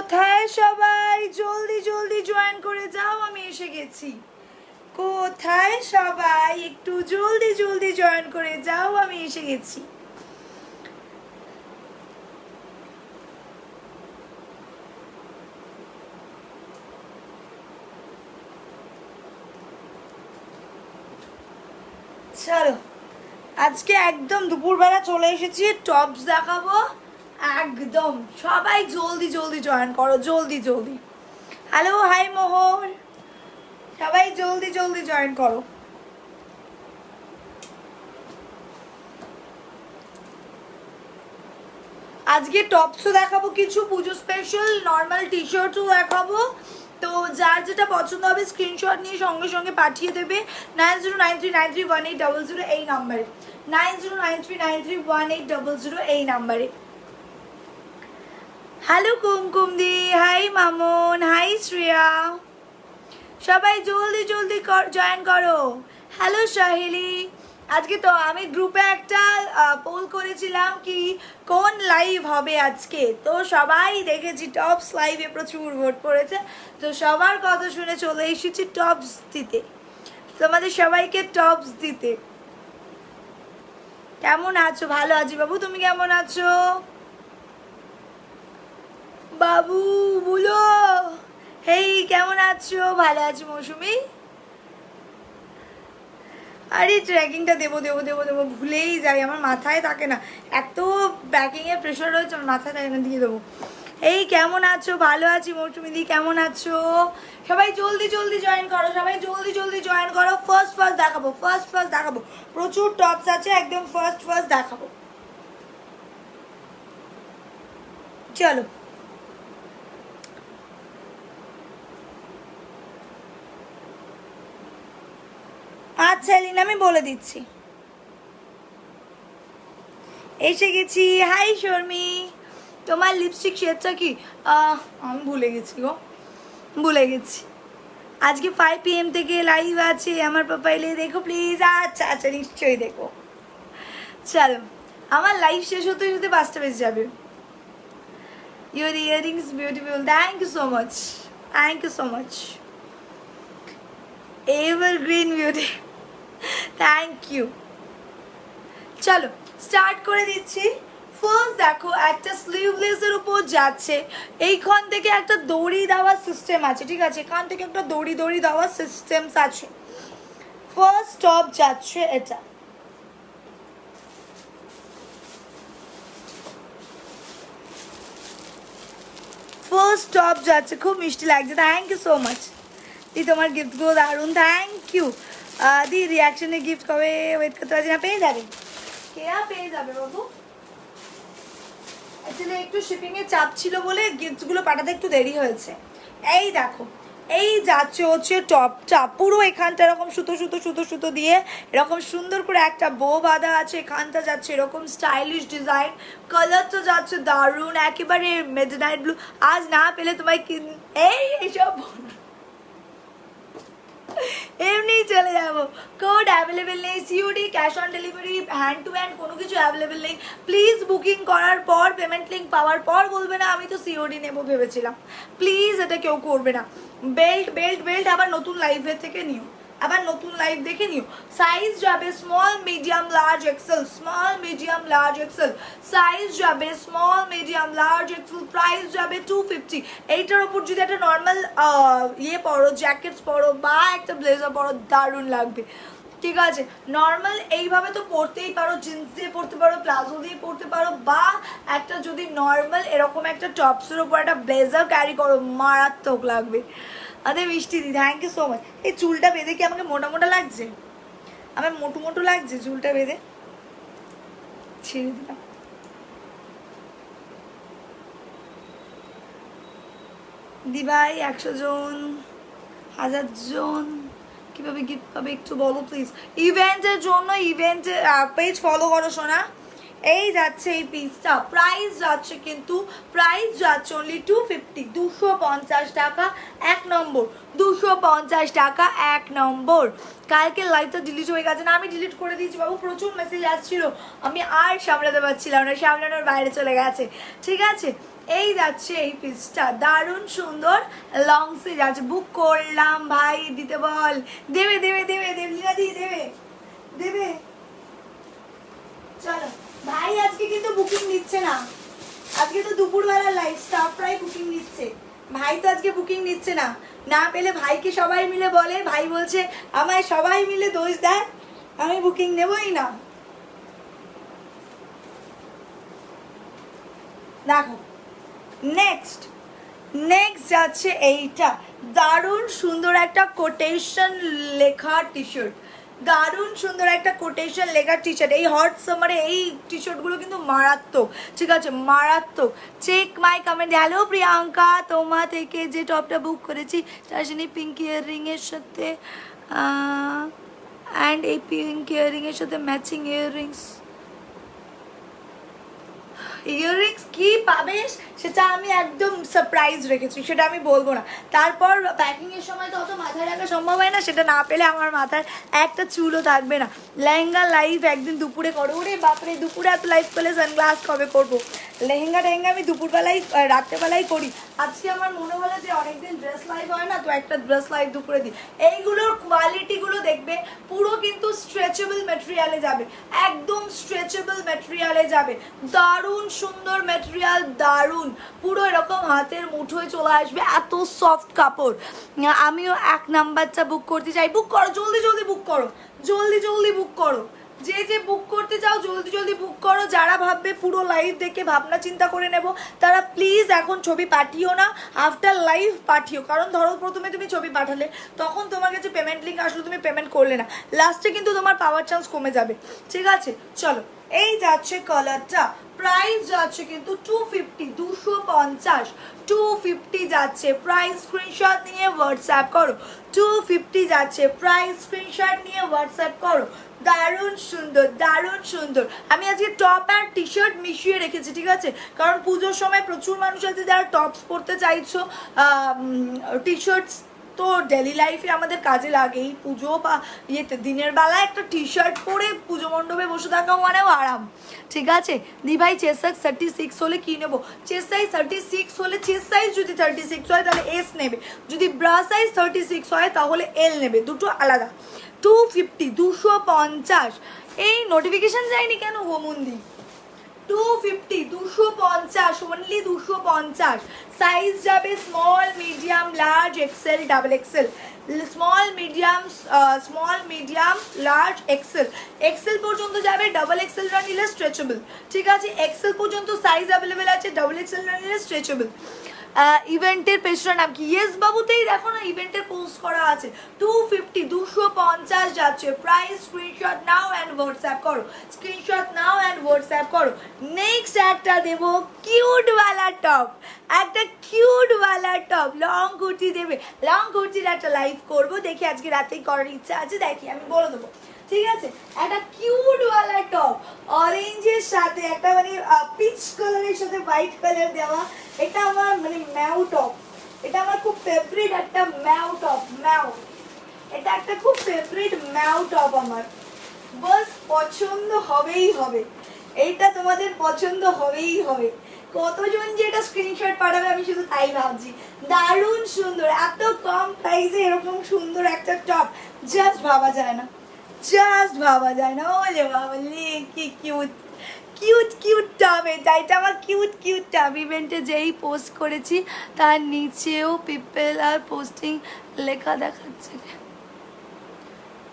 কোথায় সবাই জলদি জলদি জয়েন করে যাও, আমি এসে গেছি। কোথায় সবাই একটু জলদি জলদি জয়েন করে যাও, আমি এসে গেছি। চলো, আজকে একদম দুপুরবেলা চলে এসেছি, টপস দেখাবো। একদম সবাই জলদি জলদি জয়েন করো, জলদি জলদি। হ্যালো, হাই মোহর, সবাই জলদি জলদি জয়েন করো। আজকে টপসও দেখাবো, কিছু পুজো স্পেশাল নর্মাল টি শার্টও দেখাবো। তো যার যেটা পছন্দ হবে স্ক্রিনশট নিয়ে সঙ্গে সঙ্গে পাঠিয়ে দেবে 9093931800 এই নাম্বারে, 9093931800 এই নাম্বারে। হ্যালো কুমকুম দি, হাই মামুন, হাই শ্রেয়া, সবাই জলদি জলদি জয়েন করো। হ্যালো সাহেলি, আজকে তো আমি গ্রুপে একটা পোল করেছিলাম কি কোন লাইভ হবে আজকে, তো সবাই দেখেছি টপস লাইভে প্রচুর ভোট পড়েছে। তো সবার কথা শুনে চলে এসেছি টপস দিতে, তোমাদের সবাইকে টপস দিতে। কেমন আছো? ভালো আছি বাবু, তুমি কেমন আছো? বাবু বলো, হেই কেমন আছো? ভালো আছি মৌসুমি। আরে ট্র্যাকিংটা দেবো দেবো দেবো দেবো ভুলেই যাই, আমার মাথায় থাকে না, এত ব্যাকিংয়ের প্রেশার রয়েছে আমার মাথায় থাকে না, দিয়ে দেবো। এই কেমন আছো? ভালো আছি মৌসুমি দি, কেমন আছো? সবাই জলদি জলদি জয়েন করো, সবাই জলদি জলদি জয়েন করো। ফার্স্ট ফার্স্ট দেখাবো, ফার্স্ট ফার্স্ট দেখাবো, প্রচুর টপস আছে, একদম ফার্স্ট ফার্স্ট দেখাবো। চলো, আচ্ছা এলিনা আমি বলে দিচ্ছি, এসে গেছি। হাই শর্মি, তোমার লিপস্টিক শেডটা কি? আমি ভুলে গেছি গো, ভুলে গেছি। আজকে 5 PM থেকে লাইভ আছে আমার প্রোফাইলে, দেখো প্লিজ। আচ্ছা আচ্ছা নিশ্চয়ই দেখো। চলো, আমার লাইভ শেষ হতে হতে 5টা বেজে যাবে। Your earrings beautiful, thank you so much, thank you so much. Evergreen beauty, thank you. চলো স্টার্ট করে দিচ্ছি। ফার্স্ট দেখো একটা স্লিভলেসের উপর যাচ্ছে, এইখান থেকে একটা দড়ি দেওয়ার সিস্টেম আছে, ঠিক আছে, এখান থেকে একটা দড়ি দড়ি দেওয়ার সিস্টেম আছে। ফার্স্ট স্টপ যাচ্ছে এটা, ফার্স্ট স্টপ যাচ্ছে, খুব মিষ্টি লাগছে, থ্যাংক ইউ সো মাচ দি, তোমার গিফটগুলো দারুণ, থ্যাংক ইউ দি। রিয়াকশনে গিফট কবে ওয়েট করতে পারছি না, পেয়ে যাবে, কেয়া পেয়ে যাবে বাবু। অ্যাকচুয়ালি একটু শিপিংয়ের চাপ ছিল বলে গিফটসগুলো পাঠাতে একটু দেরি হয়েছে। এই দেখো, এই যাচ্ছে হচ্ছে টপটা, পুরো এখানটা এরকম সুতো সুতো সুতো সুতো দিয়ে এরকম সুন্দর করে একটা বো বাঁধা আছে, এখানটা যাচ্ছে এরকম স্টাইলিশ ডিজাইন, কালারটা যাচ্ছে দারুণ একেবারে মিডনাইট ব্লু। আজ না পেলে তোমায় এইসব এমনি চলে যাবো। কোড অ্যাভেলেবেল নেই, COD cash on delivery hand to hand কোনো কিছু অ্যাভেলেবেল নেই। প্লিজ বুকিং করার পর পেমেন্ট লিঙ্ক পাওয়ার পর বলবে না আমি তো সিওডি নেবো ভেবেছিলাম, প্লিজ এটা কেউ করবে না। বেল্ট বেল্ট বেল্ট আবার নতুন লাইভের থেকে নিও, আবার নতুন লাইভ দেখে নিও। সাইজ যাবে small medium large XL, small medium large XL size যাবে, small medium large XL, price যাবে 250। এইটার ওপর যদি একটা নর্মাল ইয়ে পরো, জ্যাকেটস পরো বা একটা ব্লেজার পরো, দারুণ লাগবে, ঠিক আছে। নর্মাল এইভাবে তো পরতেই পারো, জিন্স দিয়ে পরতে পারো, প্লাজো দিয়ে পরতে পারো, বা একটা যদি নর্মাল এরকম একটা টপসের ওপর একটা ব্লেজার ক্যারি করো, মারাত্মক লাগবে। আরে মিষ্টি দি, থ্যাংক ইউ সো মাচ। এই চুলটা বেঁধে কি আমাকে মোটা মোটা লাগছে? আমার মোটু মোটু লাগছে চুলটা বেঁধে, ছেড়ে দিলাম। দি ভাই 100 জন 1000 জন কীভাবে গিফট পাবে একটু বলো প্লিজ। ইভেন্টের জন্য ইভেন্টের পেজ ফলো করো শোনা, এই যাচ্ছে এই পিসটা, প্রাইস যাচ্ছে কিন্তু প্রাইস যাচ্ছে অনলি 250, 250 টাকা এক নম্বর, 250 টাকা এক নম্বর। কালকে লাইভটা ডিলিট হয়ে গেছে না, আমি ডিলিট করে দিয়েছি বাবু, প্রচুর মেসেজ আসছিল, আমি আর সামলাতে পারছিলাম না, সামলানোর বাইরে চলে গেছে। ঠিক আছে, এই যাচ্ছে এই পিসটা, দারুণ সুন্দর লং স্লিভ আছে, বুক করলাম ভাই, দিতে বল, দেবে দেবে দেবে দেবলিনা দি দেবে দেবে। চলো ভাই, আজকে কিন্তু বুকিং নিচ্ছে না, আজকে তো দুপুরবেলা লাইভ স্টাফ প্রায় বুকিং নিচ্ছে, ভাই তো আজকে বুকিং নিচ্ছে না। না পেলে ভাইকে সবাই মিলে বলে, ভাই বলছে আমায় সবাই মিলে দোষ দেয়, আমি বুকিং নেবই না। দেখো নেক্সট নেক্সট যাচ্ছে এইটা, দারুণ সুন্দর একটা কোটেশন লেখা টি শার্ট, দারুণ সুন্দর একটা কোটেশন লেখা টি শার্ট। এই হট সামারে এই টি শার্টগুলো কিন্তু মারাত্মক, ঠিক আছে, মারাত্মক। Check my comment. Hello Priyanka, তোমা থেকে যে টপটা বুক করেছি তার সাথে পিঙ্ক ইয়াররিংয়ের সাথে অ্যান্ড এই পিঙ্ক ইয়াররিংয়ের সাথে ম্যাচিং ইয়াররিংস, ইয়াররিংস কি পাবে সেটা আমি একদম সারপ্রাইজ রেখেছি, সেটা আমি বলবো না। তারপর প্যাকিংয়ের সময় তো অত মাথায় রাখা সম্ভব হয় না, সেটা না পেলে আমার মাথায় একটা চুলও থাকবে না। লেহেঙ্গা লাইভ একদিন দুপুরে করো, ওরে বাপরে দুপুরে এত লাইভ করলে সানগ্লাস কবে করবো। লেহেঙ্গা টেহেঙ্গা আমি দুপুরবেলায় রাত্রেবেলায় করি, আজকে আমার মনে হলো যে অনেকদিন ড্রেস লাইভ হয় না, তো একটা ড্রেস লাইভ দুপুরে দিই। এইগুলোর কোয়ালিটিগুলো দেখবে, পুরো কিন্তু স্ট্রেচেবল ম্যাটেরিয়ালে যাবে, একদম স্ট্রেচেবল ম্যাটেরিয়ালে যাবে, দারুণ সুন্দর ম্যাটেরিয়াল, দারুণ, পুরো এরকম হাতের মুঠোয় চলে আসবে, এত সফট কাপড়। আমিও এক নাম্বারটা বুক করতে চাই, বুক করো জলদি জলদি বুক করো, জলদি জলদি বুক করো, যে যে বুক করতে চাও জলদি জলদি বুক করো। যারা ভাববে পুরো লাইভ দেখে ভাবনা চিন্তা করে নেব, তারা প্লিজ এখন ছবি পাঠিও না, আফটার লাইভ পাঠিও। কারণ ধরো প্রথমে তুমি ছবি পাঠালে, তখন তোমার কাছে পেমেন্ট লিঙ্ক আসলো, তুমি পেমেন্ট করলে না, লাস্টে কিন্তু তোমার পাওয়ার চান্স কমে যাবে। ঠিক আছে, চলো এই যাচ্ছে কালারটা, প্রাইস যাচ্ছে কিন্তু 250, 250, 250 যাচ্ছে প্রাইস। স্ক্রিনশট নিয়ে হোয়াটসঅ্যাপ করো, 250 যাচ্ছে প্রাইস, স্ক্রিনশট নিয়ে হোয়াটসঅ্যাপ করো। দারুণ সুন্দর, দারুণ সুন্দর। আমি আজকে টপ আর টি শার্ট মিশিয়ে রেখেছি, ঠিক আছে, কারণ পুজোর সময় প্রচুর মানুষ আছে যারা টপস পরতে চাইছো, টি শার্টস তো ডেলি লাইফে আমাদের কাজে লাগেই, পুজো বা ইয়েতে দিনের বেলা একটা টি শার্ট পরে পুজো মণ্ডপে বসে থাকাও মানেও আরাম। ঠিক আছে দি ভাই, চেস্ট সাইজ 36 হলে কী নেবো? চেস্ট সাইজ 36 হলে, চেস্ট সাইজ যদি 36 হয় তাহলে এস নেবে, যদি ব্রা সাইজ 36 হয় তাহলে এল নেবে, দুটো আলাদা। 250, 250। এই নোটিফিকেশান যায়নি কেন হোমন্দি? 250, 250, অনলি 250। সাইজ যাবে small, medium, large, XL, double XL. Small medium, large, XL, XL পর্যন্ত যাবে। ডাবল এক্সেলটা নিলে স্ট্রেচেবল, ঠিক আছে, এক্সেল পর্যন্ত সাইজ অ্যাভেলেবেল আছে, ডাবল এক্সেলটা নিলে স্ট্রেচেবল। ইভেন্টের পেজটার নাম কি? ইয়েস বাবুতেই দেখো না, ইভেন্টের পোস্ট করা আছে। 250, 250 যাচ্ছে প্রাইস। স্ক্রিনশট নাও অ্যান্ড হোয়াটসঅ্যাপ করো, স্ক্রিনশট নাও অ্যান্ড হোয়াটসঅ্যাপ করো। নেক্সট একটা দেবো কিউটওয়ালা টপ, একটা কিউটওয়ালা টপ, লং কুর্তি দেবে, লং কুর্তির একটা লাইভ করবো, দেখি আজকে রাতেই করার ইচ্ছা আছে, দেখি আমি বলে দেবো, ঠিক আছে। একটা কিউটওয়ালা টপ, অরেঞ্জের সাথে একটা মানে পিচ কালারের সাথে হোয়াইট কালার দেওয়া, এটা আমার মানে ম্যাও টপ, এটা আমার খুব ফেভারিট একটা ম্যাও টপ, ম্যাও, এটা একটা খুব ফেভারিট ম্যাও টপ আমার, বাস পছন্দ হবেই হবে, এইটা তোমাদের পছন্দ হবেই হবে। কতজন যে এটা স্ক্রিনশট পাঠাবে আমি শুধু তাই ভাবছি। দারুণ সুন্দর, এত কম প্রাইসে এরকম সুন্দর একটা টপ জাস্ট ভাবা যায় না, জাস্ট ভাবা যায় না। ওলে বাবলে কি কিউট কিউট কিউট টপ, এটা আমার কিউট কিউট টপ। ইভেন্টে যেই পোস্ট করেছি তার নিচেও পিপল আর পোস্টিং লেখা দেখাচ্ছে,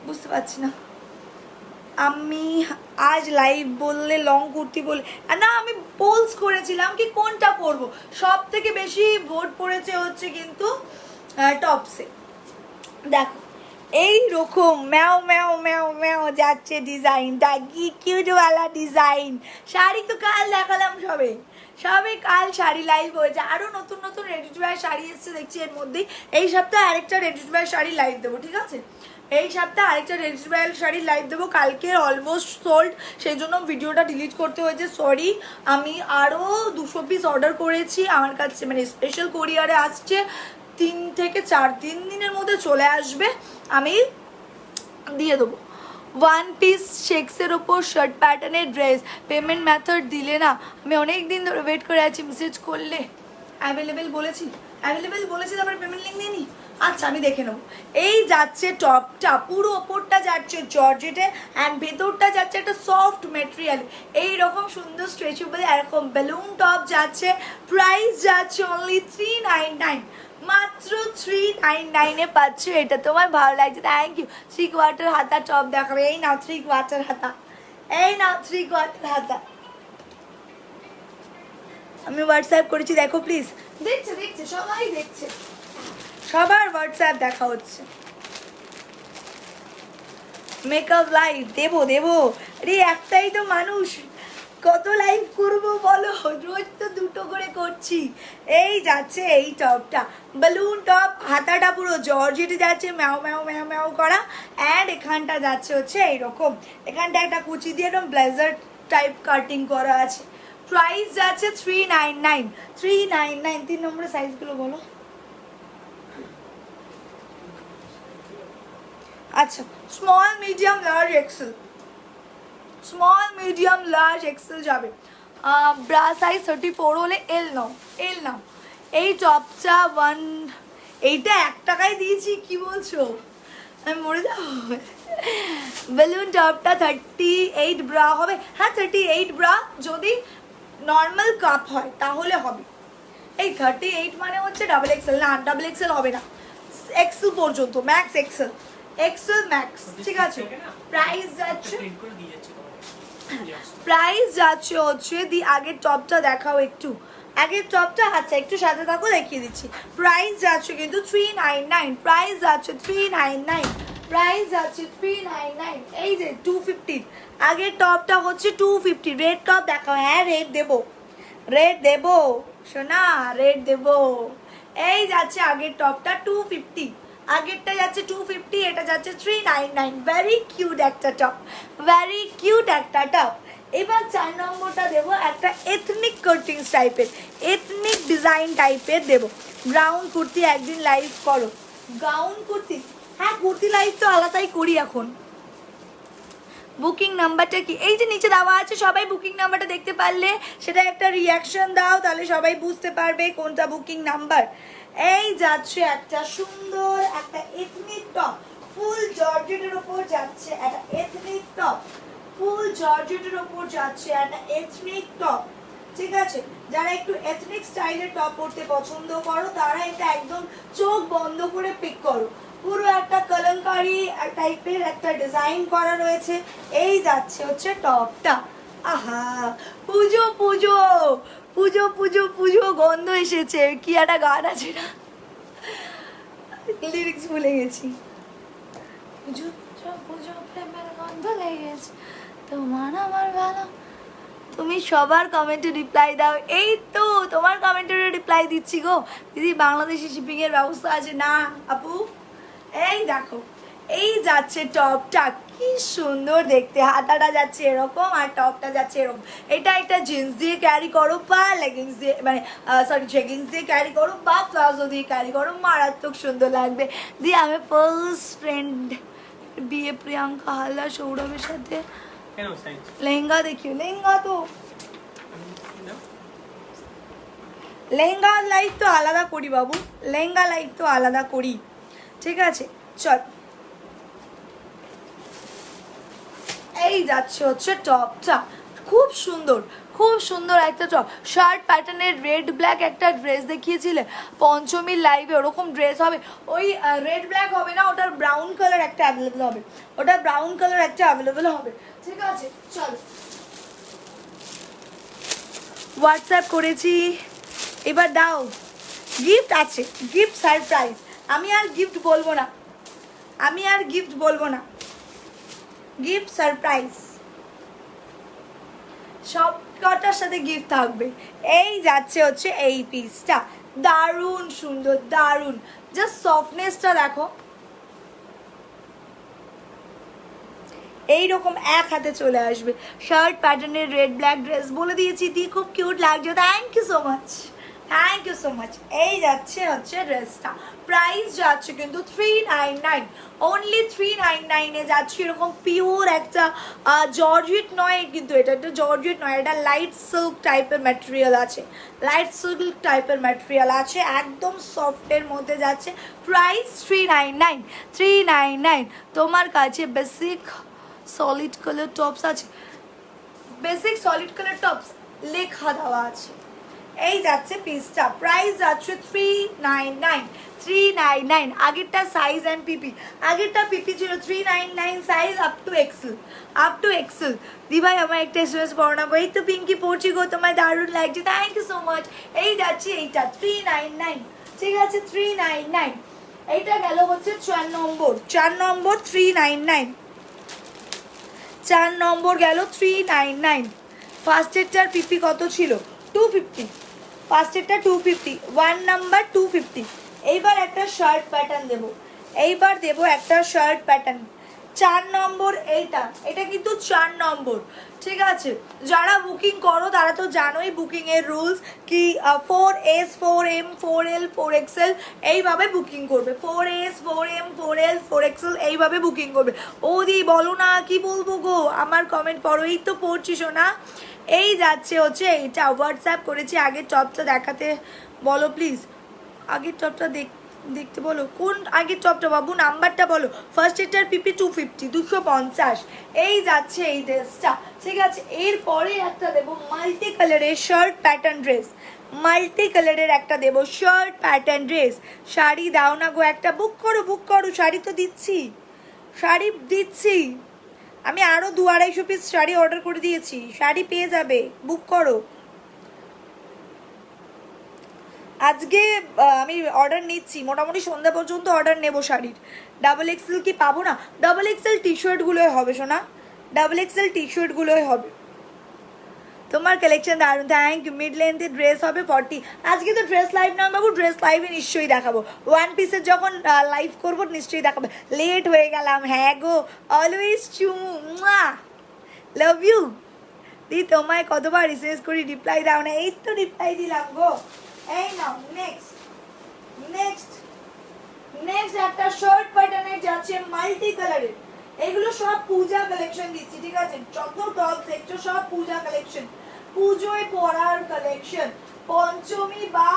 বুঝতে পারছি না। আমি আজ লাইভ বললে লং কুর্তি বলে না, আমি পোলস করেছিলাম কি কোনটা পরবো, সব থেকে বেশি ভোট পড়েছে হচ্ছে কিন্তু টপসে। দেখো এই রকম ম্যাও ম্যাও ম্যাও ম্যাও যাচ্ছে ডিজাইনটা, কি কিউটওয়ালা ডিজাইন। শাড়ি তো কাল দেখালাম, সবে কাল শাড়ি লাইভ হয়েছে, আরও নতুন নতুন রেডি টু ওয়্যার শাড়ি এসছে দেখছি এর মধ্যেই। এই সপ্তাহে আরেকটা ready to wire sari live দেবো, ঠিক আছে। এই সপ্তাহে আরেকটা রেডিমেড শাড়ির লাইভ দেবো, কালকে অলমোস্ট সোল্ড, সেই জন্য ভিডিওটা ডিলিট করতে হয়েছে, সরি। আমি আরও 200 পিস অর্ডার করেছি, আমার কাছে মানে স্পেশাল কোরিয়ারে আসছে, 3 থেকে 4 দিনের মধ্যে চলে আসবে, আমি দিয়ে দেবো। 1 পিস শেক্সের ওপর শার্ট প্যাটার্নের ড্রেস, পেমেন্ট মেথড দিলে না, আমি অনেক দিন ধরে ওয়েট করে আছি, মেসেজ করলে অ্যাভেলেবেল বলেছি, তারপরে পেমেন্ট লিঙ্ক দিইনি, আচ্ছা আমি দেখে নেবো। এই যাচ্ছে টপটা, পুরো ওপরটা যাচ্ছে জর্জেটে অ্যান্ড ভেতরটা যাচ্ছে একটা সফট মেটেরিয়াল, এইরকম সুন্দর স্ট্রেচেবল এরকম বেলুন টপ যাচ্ছে, প্রাইস যাচ্ছে অনলি 399, মাত্র 399-এ পাচ্ছ এটা। তোমার ভালো লাগছে, থ্যাংক ইউ। 3 কোয়ার্টার হাতা টপ দেখাবে, এই নাও 3 কোয়ার্টার হাতা, এই নাও 3 কোয়ার্টার হাতা। আমি হোয়াটসঅ্যাপ করেছি, দেখো প্লিজ। দেখছে সবাই দেখছে, সবার হোয়াটসঅ্যাপ দেখা হচ্ছে। মেকআপ লাইভ দেবো আরে একটাই তো মানুষ, কত লাইভ করব বলো, রোজ তো 2টো করে করছি। এই যাচ্ছে এই টপটা, বেলুন টপ, হাতাটা পুরো জর্জেটে যাচ্ছে, ম্যাও ম্যাও ম্যাও ম্যাও করা, অ্যান্ড এখানটা যাচ্ছে হচ্ছে এইরকম, এখানটা একটা কুচি দিয়ে একদম ব্লেজার টাইপ কাটিং করা আছে। প্রাইস যাচ্ছে 399, 3 নম্বরের সাইজগুলো বলো। আচ্ছা, স্মল মিডিয়াম লার্জ এক্সেল যাবে। ব্রা সাইজ 34 হলে এল নাও। এই টপটা এইটা 1 টাকায় দিয়েছি, কি বলছো, আমি মরে যাবো। বেলুন টপটা 38 ব্রা হবে, হ্যাঁ 38 ব্রা, যদি নর্মাল কাপ হয় তাহলে হবে। এই 38 মানে হচ্ছে XXL, না XXL হবে না, এক্সেল পর্যন্ত, ম্যাক্স এক্সেল ম্যাক্স, ঠিক আছে। প্রাইস যাচ্ছে হচ্ছে আগের টপটা দেখাও একটু, আগের টপটা, আচ্ছা একটু সাথে থাকো দেখিয়ে দিচ্ছি। প্রাইস যাচ্ছে কিন্তু 399, প্রাইস যাচ্ছে 399, এই যে 250, আগের টপটা হচ্ছে 250, রেড টপ দেখাও, হ্যাঁ রেড দেবো শোনা, রেড দেবো। এই যাচ্ছে আগের টপটা 250, আগেরটা যাচ্ছে 250, এটা যাচ্ছে 399, ভেরি কিউট একটা টপ। এবার 4 নম্বরটা দেবো একটা এথনিক কাটিংস টাইপের, এথনিক ডিজাইন টাইপের দেবো। ব্রাউন কুর্তি, একদিন লাইভ করো, গাউন কুর্তি, হ্যাঁ কুর্তি লাইভ তো আলাদাই করি এখন। বুকিং নাম্বারটা কি, এই যে নিচে দেওয়া আছে, সবাই বুকিং নাম্বারটা দেখতে পারলে সেটা একটা রিয়াকশন দাও, তাহলে সবাই বুঝতে পারবে কোনটা বুকিং নাম্বার। এই যাচ্ছে একটা সুন্দর একটা এথনিক টপ, ফুল জর্জেটের ওপর যাচ্ছে একটা এথনিক টপ, ঠিক আছে। যারা একটু এথনিক স্টাইলের টপ পরতে পছন্দ করো তারা এটা একদম চোখ বন্ধ করে পিক করো, পুরো একটা কলমকারি টাইপের একটা ডিজাইন করা রয়েছে। এই যাচ্ছে হচ্ছে টপটা, আহা পুজো পুজো পুজো পুজো পুজো গন্ধ এসেছে, কি একটা গান আছে না, লিরিক্স ভুলে গেছি। পুজো পুজো পুজো প্রেমের গন্ধ লেগেছে, তোমার আমার ভালো, তুমি সবার কমেন্টে রিপ্লাই দাও, এই তো তোমার কমেন্টের রিপ্লাই দিচ্ছি গো দিদি। বাংলাদেশি শিপিং এর ব্যবস্থা আছে না আপু? এই দেখো, এই যাচ্ছে টপটা, কি সুন্দর দেখতে, হাতাটা যাচ্ছে এরকম আর টপটা যাচ্ছে এরকম। এটা একটা জিন্স দিয়ে ক্যারি করো বা লেগিংস দিয়ে, মানে সরি জেগিংস দিয়ে ক্যারি করো বা প্লাজো দিয়ে ক্যারি করো, মারাত্মক সুন্দর লাগবে। দিয়ে আমি ফার্স্ট ফ্রেন্ড বিয়ে প্রিয়াঙ্কা হালদার সৌরভের সাথে লেহেঙ্গা দেখিও, লেহেঙ্গা তো লেহেঙ্গা লাইভ তো আলাদা করি বাবু, লেহেঙ্গা লাইভ তো আলাদা করি, ঠিক আছে চল। এই যাচ্ছে হচ্ছে টপটা, খুব সুন্দর একটা টপ, শার্ট প্যাটার্নের রেড ব্ল্যাক একটা ড্রেস দেখিয়েছিলে পঞ্চমীর লাইভে, ওরকম ড্রেস হবে, ওই রেড ব্ল্যাক হবে না, ওটার ব্রাউন কালার একটা অ্যাভেলেবেল হবে, ঠিক আছে চল। হোয়াটসঅ্যাপ করেছি, এবার দাও, গিফট আছে, গিফট সারপ্রাইজ, আমি আর গিফট বলবো না, গিফট সারপ্রাইজ, সব কটার সাথে গিফট থাকবে। এই যাচ্ছে হচ্ছে এই পিসটা, দারুণ সুন্দর, দারুণ, জাস্ট সফটনেসটা দেখো, এইরকম এক হাতে চলে আসবে। শার্ট প্যাটার্নের রেড ব্ল্যাক ড্রেস, বলে দিয়েছি দি খুব কিউট লাগছে। Thank you so much, thank you so much. এই যাচ্ছে হচ্ছে ড্রেসটা, প্রাইস যাচ্ছে কিন্তু 399, অনলি 399-এ যাচ্ছে। এরকম পিওর একটা জর্জেট নয় কিন্তু, এটা একটা জর্জেট নয়, এটা লাইট সিল্ক টাইপের ম্যাটেরিয়াল আছে, লাইট সিল্ক টাইপের ম্যাটেরিয়াল আছে, একদম সফটের মধ্যে যাচ্ছে। প্রাইস 399, 399। তোমার কাছে বেসিক সলিড কালার টপস আছে, বেসিক সলিড কালার টপস লেখা দেওয়া আছে। এই যাচ্ছে পিসটা, প্রাইস যাচ্ছে 399, 399। আগেরটা সাইজ অ্যান্ড পিপি, আগেরটা পিপি ছিল 399 size up to XL, up to XL. দি ভাই আমার একটা এসএমএস পড়াবো, এই তো পিঙ্কি পড়ছি গো, তোমায় দারুণ লাগছে, থ্যাংক ইউ সো মাচ। এই যাচ্ছে এইটা 399, ঠিক আছে 399। এইটা গেল হচ্ছে 4 নম্বর, 4 নম্বর 399, 4 নম্বর গেল 399। ফার্স্টেরটার পিপি কত ছিল? 250, ফার্স্টেরটা 250, 1 নাম্বার 250। এইবার একটা শার্ট প্যাটার্ন দেবো, এইবার দেবো একটা শার্ট প্যাটার্ন 4 নম্বর। এইটা, এটা কিন্তু 4 নম্বর, ঠিক আছে। যারা বুকিং করো তারা তো জানোই বুকিংয়ের রুলস কি, 4S 4M 4L 4XL এইভাবে বুকিং করবে, 4S 4M 4L 4XL এইভাবে বুকিং করবে। ও দি বলো না, কি বলবো গো, আমার কমেন্ট পড়ো, এই তো পড়ছি শোনা। এই যাচ্ছে হচ্ছে এইটা, হোয়াটসঅ্যাপ করেছি, আগের টপটা দেখাতে বলো প্লিজ, আগের টপটা দেখতে বলো, কোন আগের টপটা বাবু, নাম্বারটা বলো। ফার্স্ট এটার পিপি 250, 250। এই যাচ্ছে এই ড্রেসটা, ঠিক আছে। এরপরে একটা দেবো মাল্টি কালারের শার্ট প্যাটার্ন ড্রেস, মাল্টি কালারের একটা দেবো শার্ট প্যাটার্ন ড্রেস। শাড়ি দাও না গো একটা, বুক করো বুক করো, শাড়ি তো দিচ্ছি, শাড়ি দিচ্ছি আমি, আরও 200-250 পিস শাড়ি অর্ডার করে দিয়েছি, শাড়ি পেয়ে যাবে, বুক করো। আজকে আমি অর্ডার নিচ্ছি, মোটামুটি সন্ধ্যা পর্যন্ত অর্ডার নেবো শাড়ির। ডাবল এক্সেল কি পাবো না? ডাবল এক্সেল টি শার্টগুলোই হবে শোনা, ডাবল এক্সেল টি শার্টগুলোই হবে। তোমার কালেকশন দারুণ, থ্যাংক ইউ। মিড লেন্থের ড্রেস হবে 40। আজকে তো ড্রেস লাইভ না বাবু, ড্রেস লাইভে নিশ্চয়ই দেখাবো, ওয়ান পিসের যখন লাইভ করবো নিশ্চয়ই দেখাবো। লেট হয়ে গেলাম, হ্যাঁ গো, অলওয়েজ চুমু, লাভ ইউ। দি তোমায় কতবার রিসেস করি, রিপ্লাই দাও না, এই তো রিপ্লাই দিলাম গো। এই নাও নেক্সট, নেক্সট নেক্সট একটা শার্ট প্যাটার্নের যাচ্ছে মাল্টি কালারের। এগুলো সব পূজা কালেকশন দিচ্ছি, ঠিক আছে। যত টপ দেখছো সব পূজা কালেকশন, পুজোয় পরার কালেকশন, পঞ্চমী বা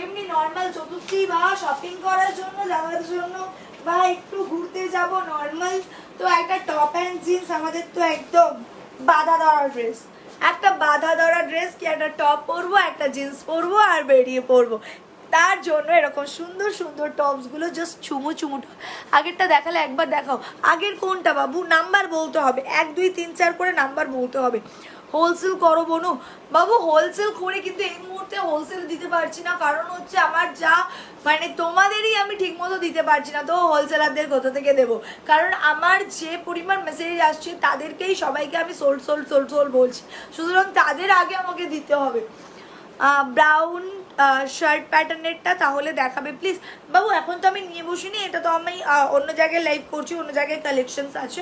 এমনি নর্মাল চতুর্থী বা শপিং করার জন্য, যাওয়ার জন্য, বা একটু ঘুরতে যাব নর্মাল, তো একটা টপ অ্যান্ড জিন্স আমাদের তো একদম বাধা ধরা ড্রেস, একটা বাধা ধরা ড্রেস কি, একটা টপ পরবো, একটা জিন্স পরবো আর বেরিয়ে পড়বো। তার জন্য এরকম সুন্দর সুন্দর টপসগুলো জাস্ট চুমু চুমু। আগেরটা দেখালে একবার দেখাও, আগের কোনটা বাবু, নাম্বার বলতে হবে, 1 2 3 4 করে নাম্বার বলতে হবে। হোলসেল করো বনু বাবু, হোলসেল করে কিন্তু এই মুহূর্তে হোলসেল দিতে পারছি না, কারণ হচ্ছে আমার যা মানে তোমাদেরই আমি ঠিকমতো দিতে পারছি না, তো হোলসেলারদের কোথা থেকে দেবো, কারণ আমার যে পরিমাণ মেসেজ আসছে তাদেরকেই সবাইকে আমি সোল্ড সোল্ড সোল্ড সোল্ড বলছি, সুতরাং তাদের আগে আমাকে দিতে হবে। ব্রাউন শার্ট প্যাটার্নেরটা তাহলে দেখাবে প্লিজ বাবু। এখন তো আমি নিয়ে বসিনি, এটা তো আমি অন্য জায়গায় লাইভ করছি, অন্য জায়গায় কালেকশনস আছে,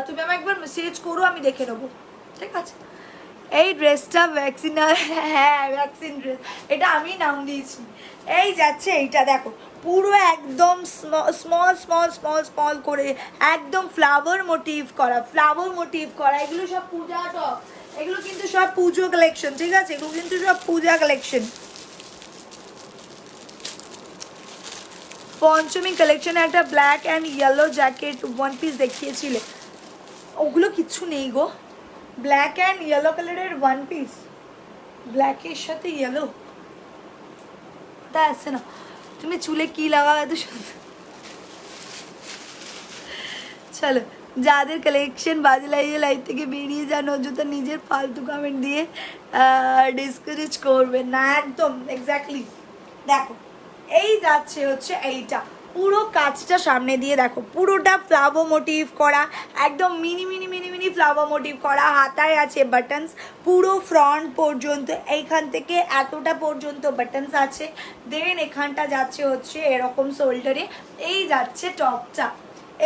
তুমি আমাকে একবার মেসেজ করো, আমি দেখে নেবো, ঠিক আছে। এই ড্রেসটা ভ্যাকসিনার, হ্যাঁ ভ্যাকসিন ড্রেস, এটা আমি নাম দিয়েছি। এই যাচ্ছে এইটা দেখো, পুরো একদম স্মল স্মল স্মল স্মল করে একদম ফ্লাওয়ার মোটিভ করা, ফ্লাওয়ার মোটিভ করা, এগুলো সব পূজা টপ, এগুলো কিন্তু সব পুজো কালেকশন, ঠিক আছে, এগুলো কিন্তু সব পূজা কালেকশন। পঞ্চমী কালেকশনে একটা black and yellow jacket one piece দেখিয়েছিলে, ওগুলো কিচ্ছু নেই গো। ব্ল্যাক অ্যান্ড ইয়েলো কালারের ওয়ান পিস, ব্ল্যাকের সাথে ইয়েলো, তা আসছে না। তুমি চুলে কি লাগাও এত সুন্দর। চলো, যাদের কালেকশন বাজে লাগিয়ে লাইফ থেকে বেরিয়ে যান, অযথা নিজের ফালতু কমেন্ট দিয়ে ডিসকারেজ করবে না, একদম এক্স্যাক্টলি। দেখো এই যাচ্ছে হচ্ছে এইটা, পুরো কাজটা সামনে দিয়ে দেখো, পুরোটা ফ্লাওয়ার মোটিভ করা, একদম mini mini mini mini flower motive করা, হাতায় আছে বাটনস পুরো ফ্রন্ট পর্যন্ত, এইখান থেকে এতটা পর্যন্ত বাটনস আছে, দেন এখানটা যাচ্ছে হচ্ছে এরকম শোল্ডারে। এই যাচ্ছে টপটা,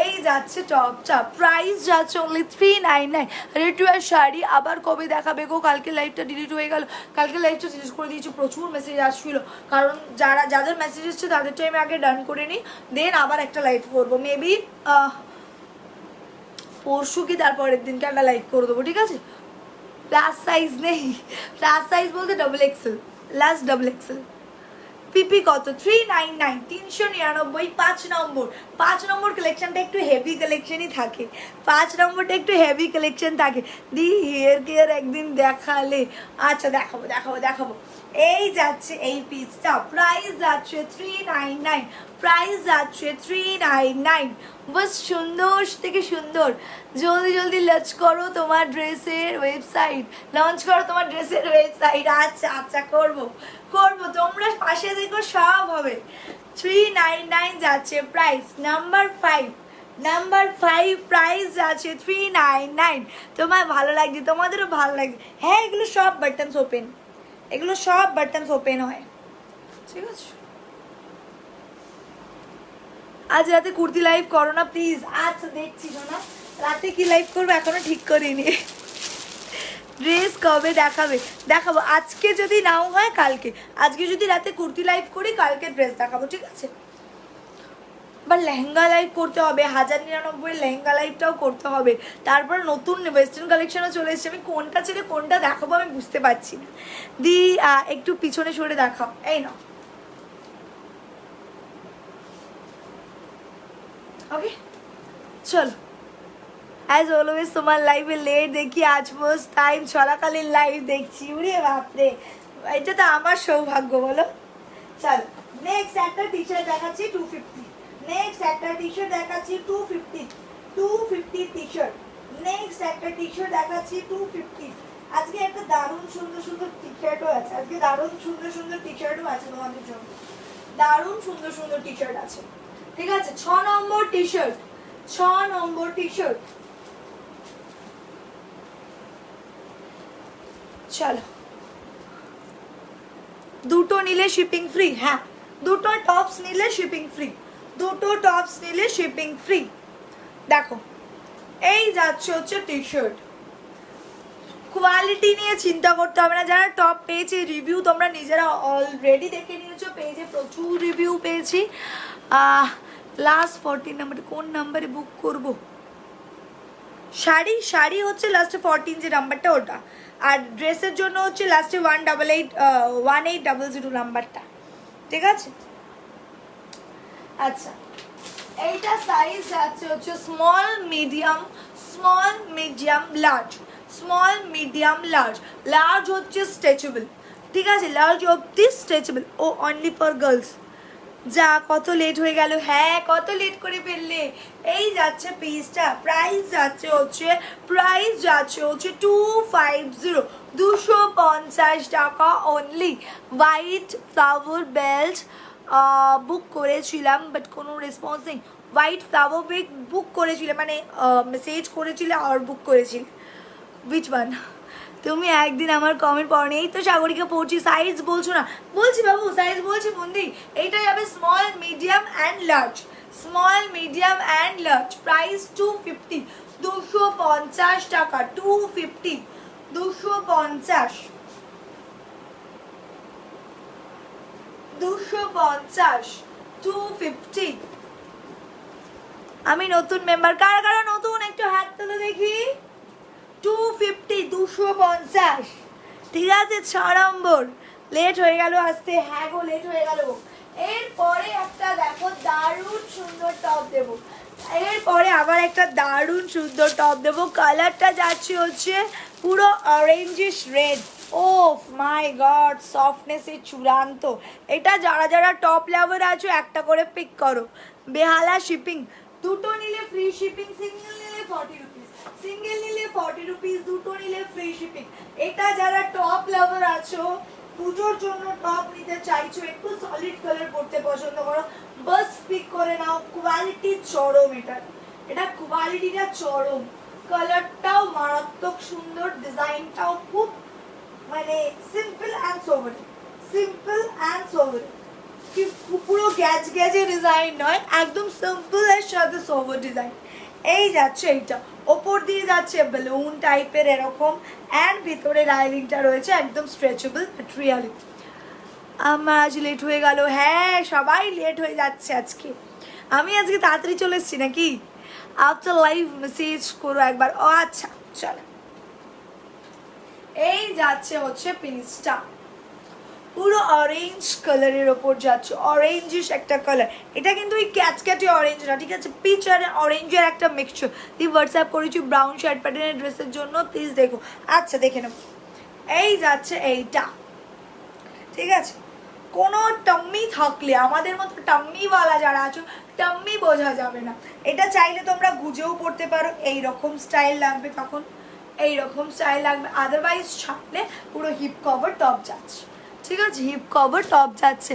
এই যাচ্ছে টপটা, প্রাইস যাচ্ছে অনলি 399। রেটুয়ার শাড়ি আবার কবে দেখাবে গো? কালকে লাইভটা ডিলিট হয়ে গেল, কালকে লাইভটা ডিলিট করে দিয়েছি, প্রচুর মেসেজ আসছিল, কারণ যাদের মেসেজ এসছে তাদেরটা আমি আগে ডান করে নিই, দেন আবার একটা লাইভ করবো, মেবি পরশু কি তারপরের দিনকে একটা লাইভ করে দেবো, ঠিক আছে? প্লাস সাইজ নেই, প্লাস সাইজ বলতে double XL, last double XL. PP কত? 399, 399। 5 নম্বর, 5 নম্বর কালেকশনটা একটু হেভি কালেকশনই থাকে, 5 নম্বরটা একটু হেভি কালেকশন থাকে। দি হেয়ার কেয়ার একদিন দেখালে, আচ্ছা দেখাবো দেখাবো দেখাবো। এই যাচ্ছে এই পিসটা, প্রাইস যাচ্ছে 399, প্রাইস যাচ্ছে 399। বাস সুন্দর থেকে সুন্দর, জলদি জলদি লঞ্চ করো তোমার ড্রেসের ওয়েবসাইট, লঞ্চ করো তোমার ড্রেসের ওয়েবসাইট। আচ্ছা আচ্ছা করবো করবো, তোমরা পাশে দেখো, সব হবে। 399 যাচ্ছে প্রাইস। নাম্বার 5, নাম্বার 5 প্রাইস যাচ্ছে 399। তোমার ভালো লাগছে, তোমাদেরও ভালো লাগছে। হ্যাঁ এগুলো সব বাটনস ওপেন, এগুলো সব বাটনস ওপেন হয়, ঠিক আছে? আজ রাতে কুর্তি লাইভ করো না প্লিজ। আচ্ছা দেখছি না, রাতে কি লাইভ করবো এখনো ঠিক করিনি। ড্রেস কবে দেখাবে? দেখাবো, আজকে যদি নাও হয় কালকে, আজকে যদি রাতে কুর্তি লাইভ করি কালকে ড্রেস দেখাবো, ঠিক আছে? বা লেহেঙ্গা লাইভ করতে হবে, 1099 লেহেঙ্গা লাইভটাও করতে হবে, তারপর নতুন ওয়েস্টার্ন কালেকশনও চলে এসেছে। আমি কোনটা ছেড়ে কোনটা দেখাবো আমি বুঝতে পারছি না। দি একটু পিছনে সরে দেখাও, এই না, ওকে চলো। অ্যাজ অলওয়েজ তোমার লাইভে লেট দেখি, আজ ফার্স্ট টাইম চলাকালীন লাইভ দেখছি, উড়ে বাপরে, এটা তো আমার সৌভাগ্য, বলো। চলো নেক্সট একটা টি শার্ট দেখাচ্ছি 250, নেক্সট একটা টি শার্ট দেখাচ্ছি 250, 250 টি শার্ট। নেক্সট একটা টি শার্ট দেখাচ্ছি 250। আজকে একটা দারুণ সুন্দর সুন্দর টি শার্টও আছে, আজকে দারুণ সুন্দর সুন্দর টি শার্টও আছে তোমাদের জন্য, দারুণ সুন্দর সুন্দর টি শার্ট আছে, ঠিক আছে? 6 নম্বর টি শার্ট, 6 নম্বর টি শার্ট। চলো, দুটো নিলে শিপিং ফ্রি, হ্যাঁ দুটো টপস নিলে শিপিং ফ্রি, দুটো টপস নিলে শিপিং ফ্রি। দেখো এই যাচ্ছে হচ্ছে টি শার্ট, কোয়ালিটি নিয়ে চিন্তা করতে হবে না। যারা টপ পেয়েছে রিভিউ তোমরা নিজেরা অলরেডি দেখে নিয়েছো, পেজে প্রচুর রিভিউ পেয়েছি। লাস্ট 14 নাম্বারে, কোন নাম্বারে বুক করব? শাড়ি, শাড়ি হচ্ছে লাস্টে 14 যে নাম্বারটা ওটা, আর ড্রেসের জন্য হচ্ছে লাস্টে 1800 নাম্বারটা, ঠিক আছে? আচ্ছা এইটা সাইজ যাচ্ছে হচ্ছে small medium, small medium large, small medium large, large হচ্ছে স্ট্রেচেবল, ঠিক আছে? লার্জ অবধি স্ট্রেচেবল, ও অনলি ফর গার্লস। যা কত লেট হয়ে গেল, হ্যাঁ কত লেট করে ফেললে। এই যাচ্ছে পিসটা, প্রাইস যাচ্ছে হচ্ছে, প্রাইস যাচ্ছে হচ্ছে 250, 250 টাকা অনলি। হোয়াইট ফ্লাওয়ার বেল্ট বুক করেছিলাম বাট কোনো রেসপন্স নেই। হোয়াইট ফ্লাওয়ার বেল্ট বুক করেছিলে মানে মেসেজ করেছিলে আর বুক করেছিলে, উইচ ওয়ান? তুমি একদিন আমার কমেন্ট পড়নি, এই তো সাগরিকা পড়ছি। সাইজ বলছো না? বলছি বাবু, সাইজ বলছি বন্দি। এইটা যাবে small medium and large, small medium and large. Price 250, 250 টাকা, 250, 250, 250, 250। আমি নতুন মেম্বার, কারা কারা নতুন একটু হাত তুলে দেখি। 250, 250, ঠিক আছে? 6 নম্বর। লেট হয়ে গেল আসতে, হ্যাঁ গো লেট হয়ে গেল। এরপরে একটা দেখো দারুণ সুন্দর টপ দেবো, এরপরে আবার একটা দারুণ সুন্দর টপ দেবো। কালারটা যাচ্ছে হচ্ছে পুরো অরেঞ্জিশ রেড। ও মাই গড, সফটনেসের চূড়ান্ত। এটা যারা যারা টপ লাভার আছো একটা করে পিক করো। বেহালা শিপিং, দুটো নিলে ফ্রি শিপিং, সিঙ্গেল নিলে 40 রুপিস, সিঙ্গেল নিলে 40 রুপিস, দুটো নিলে ফ্রি শিপিং। এটা যারা টপ লাভার আছো, পুজোর জন্য টপ নিতে চাইছো, একটু সলিড কালার পড়তে পছন্দ করো, বাস পিক করে নাও। কোয়ালিটি চরম, এটা কোয়ালিটিটা চরম, কালারটাও মারাত্মক সুন্দর, ডিজাইনটাও খুব মানে simple and sober, simple and sober. পুরো গ্যাজ গ্যাজে ডিজাইন নয়, একদম সিম্পল এর সাথে সোভার ডিজাইন। এই যাচ্ছে এইটা, ওপর দিয়ে যাচ্ছে বেলুন টাইপের এরকম, অ্যান্ড ভিতরে লাইনিংটা রয়েছে একদম স্ট্রেচেবল ম্যাটেরিয়াল। আমার আজ লেট হয়ে গেল, হ্যাঁ সবাই লেট হয়ে যাচ্ছে আজকে। আমি আজকে তাড়াতাড়ি চলে এসেছি নাকি? আফটার লাইভ মেসেজ করো একবার। ও আচ্ছা চলো। এই যাচ্ছে হচ্ছে পিসটা, পুরো অরেঞ্জ কালারের ওপর যাচ্ছে, অরেঞ্জিশ একটা কালার। এটা কিন্তু ওই ক্যাটক্যাটে অরেঞ্জ না, ঠিক আছে, পিচ আর অরেঞ্জের একটা মিক্সচার। তুই হোয়াটসঅ্যাপ করেছি ব্রাউন শার্ট প্যাটার্নের ড্রেসের জন্য, প্লিজ দেখো। আচ্ছা দেখে নেব। এই যাচ্ছে এইটা, ঠিক আছে। কোনো টাম্মি থাকলে, আমাদের মতো টাম্মিওয়ালা যারা আছো, টাম্মি বোঝা যাবে না। এটা চাইলে তোমরা গুজেও পড়তে পারো, এইরকম স্টাইল লাগবে তখন, এইরকম স্টাইল লাগবে। আদারওয়াইজ ছাড়লে পুরো হিপ কভার টপ যাচ্ছে, ঠিক আছে, হিপ কভার টপ যাচ্ছে।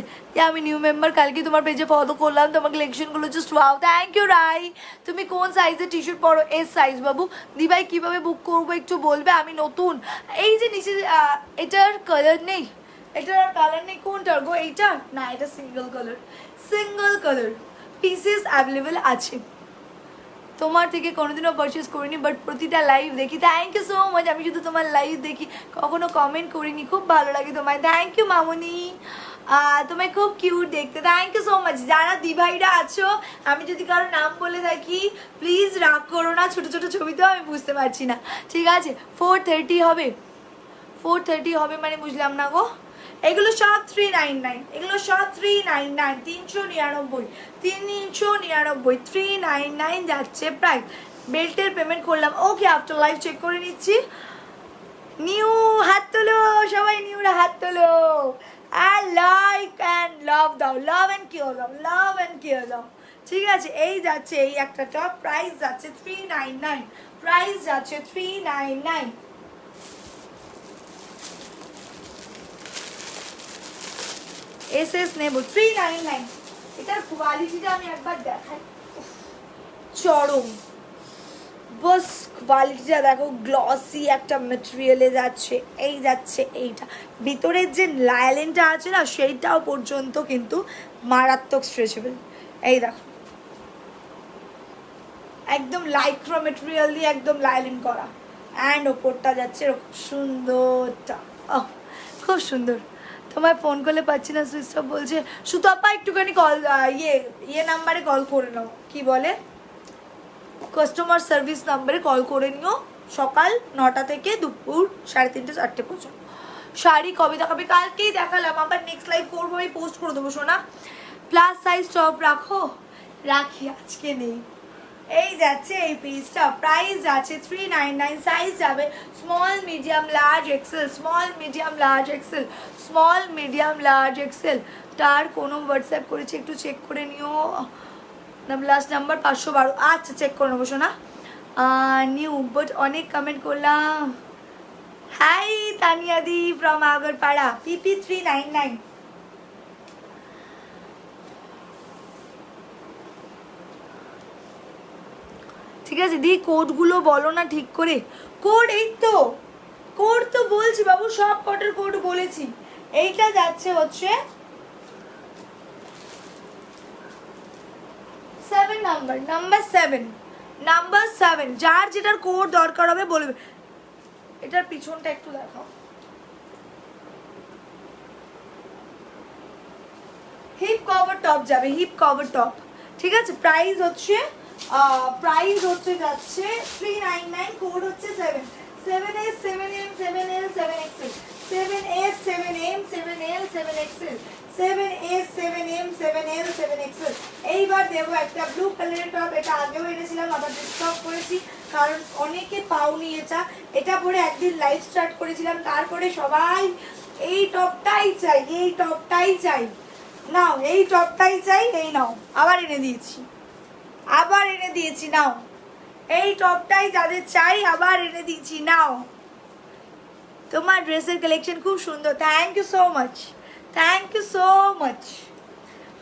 আমি নিউ মেম্বার, কালকে তোমার পেজে ফলো করলাম, তোমার কালেকশনগুলো জাস্ট ওয়াও, থ্যাংক ইউ রাই। তুমি কোন সাইজের টি শার্ট পরো? এস সাইজ বাবু। দিভাই কীভাবে বুক করবো একটু বলবে? আমি নতুন। এই যে নিচে এটার কালার নেই, এটার কালার নেই। কোনটার গো? এইটা না, এটা single colour, single colour pieces available আছে। তোমার থেকে কোনোদিনও পারচেস করিনি, বাট প্রতিটা লাইভ দেখি। Thank you so much. আমি শুধু তোমার লাইভ দেখি, কখনো কমেন্ট করিনি, খুব ভালো লাগে তোমায়। থ্যাংক ইউ মামনি, তোমায় খুব কিউট দেখতে। Thank you so much. যারা দিভাইরা আছো, আমি যদি কারো নাম বলে থাকি প্লিজ রাগ করো না, ছোটো ছোটো ছবিতেও আমি বুঝতে পারছি না, ঠিক আছে। 430 হবে, 430 হবে মানে বুঝলাম না গো। এগুলো সব 399, এগুলো সব 399, 399, 399, 399 যাচ্ছে প্রাইস। বেল্টের পেমেন্ট করলাম, ওকে আফটার লাইভ চেক করে নিচ্ছি। নিউ হাত তোলো সবাই, নিউরা হাত তোলো, আর লাইক অ্যান্ড লাভ দাও, লাভ অ্যান্ড কেয়ার দাও, লাভ অ্যান্ড কেয়ার দাও, ঠিক আছে। এই যাচ্ছে এই একটা টপ, প্রাইস যাচ্ছে 399, প্রাইস যাচ্ছে 399। এসএস নেব 399। এটার কোয়ালিটিটা আমি একবার দেখাই, চরম বস কোয়ালিটিটা দেখো, গ্লসি একটা ম্যাটেরিয়ালে যাচ্ছে। এই যাচ্ছে এইটা, ভিতরের যে লাইলেনটা আছে না, সেইটাও পর্যন্ত কিন্তু মারাত্মক স্ট্রেচেবল। এই দেখো, একদম লাইক্রা ম্যাটেরিয়াল দিয়ে একদম লাইলেন করা, অ্যান্ড ওপরটা যাচ্ছে এরকম সুন্দরটা, খুব সুন্দর। তোমায় ফোন করলে পাচ্ছি না, সুইচ অফ বলছে। সুতপা একটুখানি কল, ইয়ে নাম্বারে কল করে নাও, কি বলে, কাস্টমার সার্ভিস নাম্বারে কল করে নিও, সকাল 9টা থেকে দুপুর 3:30 4টে পর্যন্ত। শাড়ি কবে দেখাবে? কালকেই দেখালাম, আবার নেক্সট লাইভ করবো, আমি পোস্ট করে দেবো সোনা। প্লাস সাইজ টপ রাখো, রাখি, আজকে নেই। এই যাচ্ছে এই পিসটা, প্রাইস আছে 399, সাইজ যাবে small medium large XL, small medium large XL, small medium large Excel. তার কোনো হোয়াটসঅ্যাপ করেছি একটু চেক করে নিও, লাস্ট নাম্বার 512। আচ্ছা চেক করে নেবো শোনা। নিউ বাট অনেক কমেন্ট করলাম। হাই তানিয়াদি ফ্রম আগরপাড়া, পিপি 399। ঠিক আছে দি, কোডগুলো বলো না ঠিক করে। কোড এই তো, কোড তো বলছি বাবু, সব কটার কোড বলেছি। এইটা যাচ্ছে হচ্ছে 7 নাম্বার, নাম্বার 7। যার যেটার কোড দরকার হবে বলবে। এটার পিছনটা একটু দেখাও, হিপ কভার টপ যাবে, হিপ কভার টপ, ঠিক আছে। প্রাইস হচ্ছে যাচ্ছে 399, কোড হচ্ছে 7, 7S 7M 7L 7XL, 7S 7M 7L 7XL, 7S 7M 7L 7XL। এইবার দেবো একটা ব্লু কালারের টপ, এটা আগেও এনেছিলাম, আবার ডিসকাউন্ট করেছি কারণ অনেকে পাওনি এটা। এটা পরে একদিন লাইভ স্টার্ট করেছিলাম, তারপরে সবাই এই টপটাই চাই, এই টপটাই চাই, নাও এই টপটাই চাই, এই নাও, আবার এনে দিয়েছি, আবার এনে দিয়েছি, নাও এই টপটাই যাদের চাই, আবার এনে দিয়েছি, নাও। তোমার ড্রেসের কালেকশন খুব সুন্দর, thank you so much, thank you so much.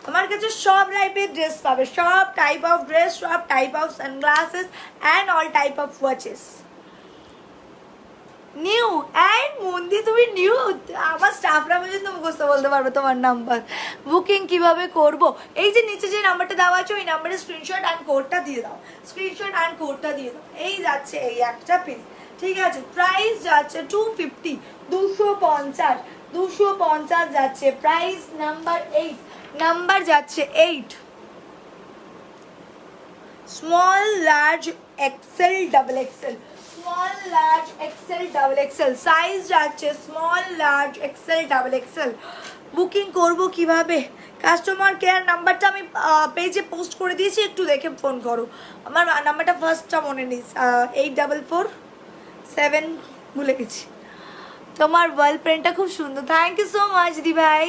আমার কাছে সব টাইপের ড্রেস পাবে, সব টাইপ অফ ড্রেস, সব type of sunglasses and all type of watches. New and মন্দি, তুমি নিউ, আমার স্টাফরা পর্যন্ত মুখস্থ বলতে পারবে তোমার নাম্বার। বুকিং কিভাবে করব, এই যে নিচে যে নাম্বারটা দেওয়া আছে ওই নাম্বারে স্ক্রিনশট অ্যান্ড কোডটা দিয়ে দাও, স্ক্রিনশট অ্যান্ড কোডটা দিয়ে দাও। এই যাচ্ছে এই একটা পিস, ঠিক আছে। প্রাইস যাচ্ছে 250, 250, 250 যাচ্ছে প্রাইস। নাম্বার 8, নাম্বার যাচ্ছে 8, small large XL double XL, small large XL double XL size যাচ্ছে small large XL double XL. Booking করব কিভাবে? কাস্টমার কেয়ার নাম্বারটা আমি পেজে পোস্ট করে দিয়েছি, একটু দেখে ফোন করো। আমার নাম্বারটা ফার্স্টটা মনে নিস, 8447, ভুলে গেছি। তোমার ওয়াল প্রিন্টটা খুব সুন্দর, থ্যাংক ইউ সো মাচ দি ভাই।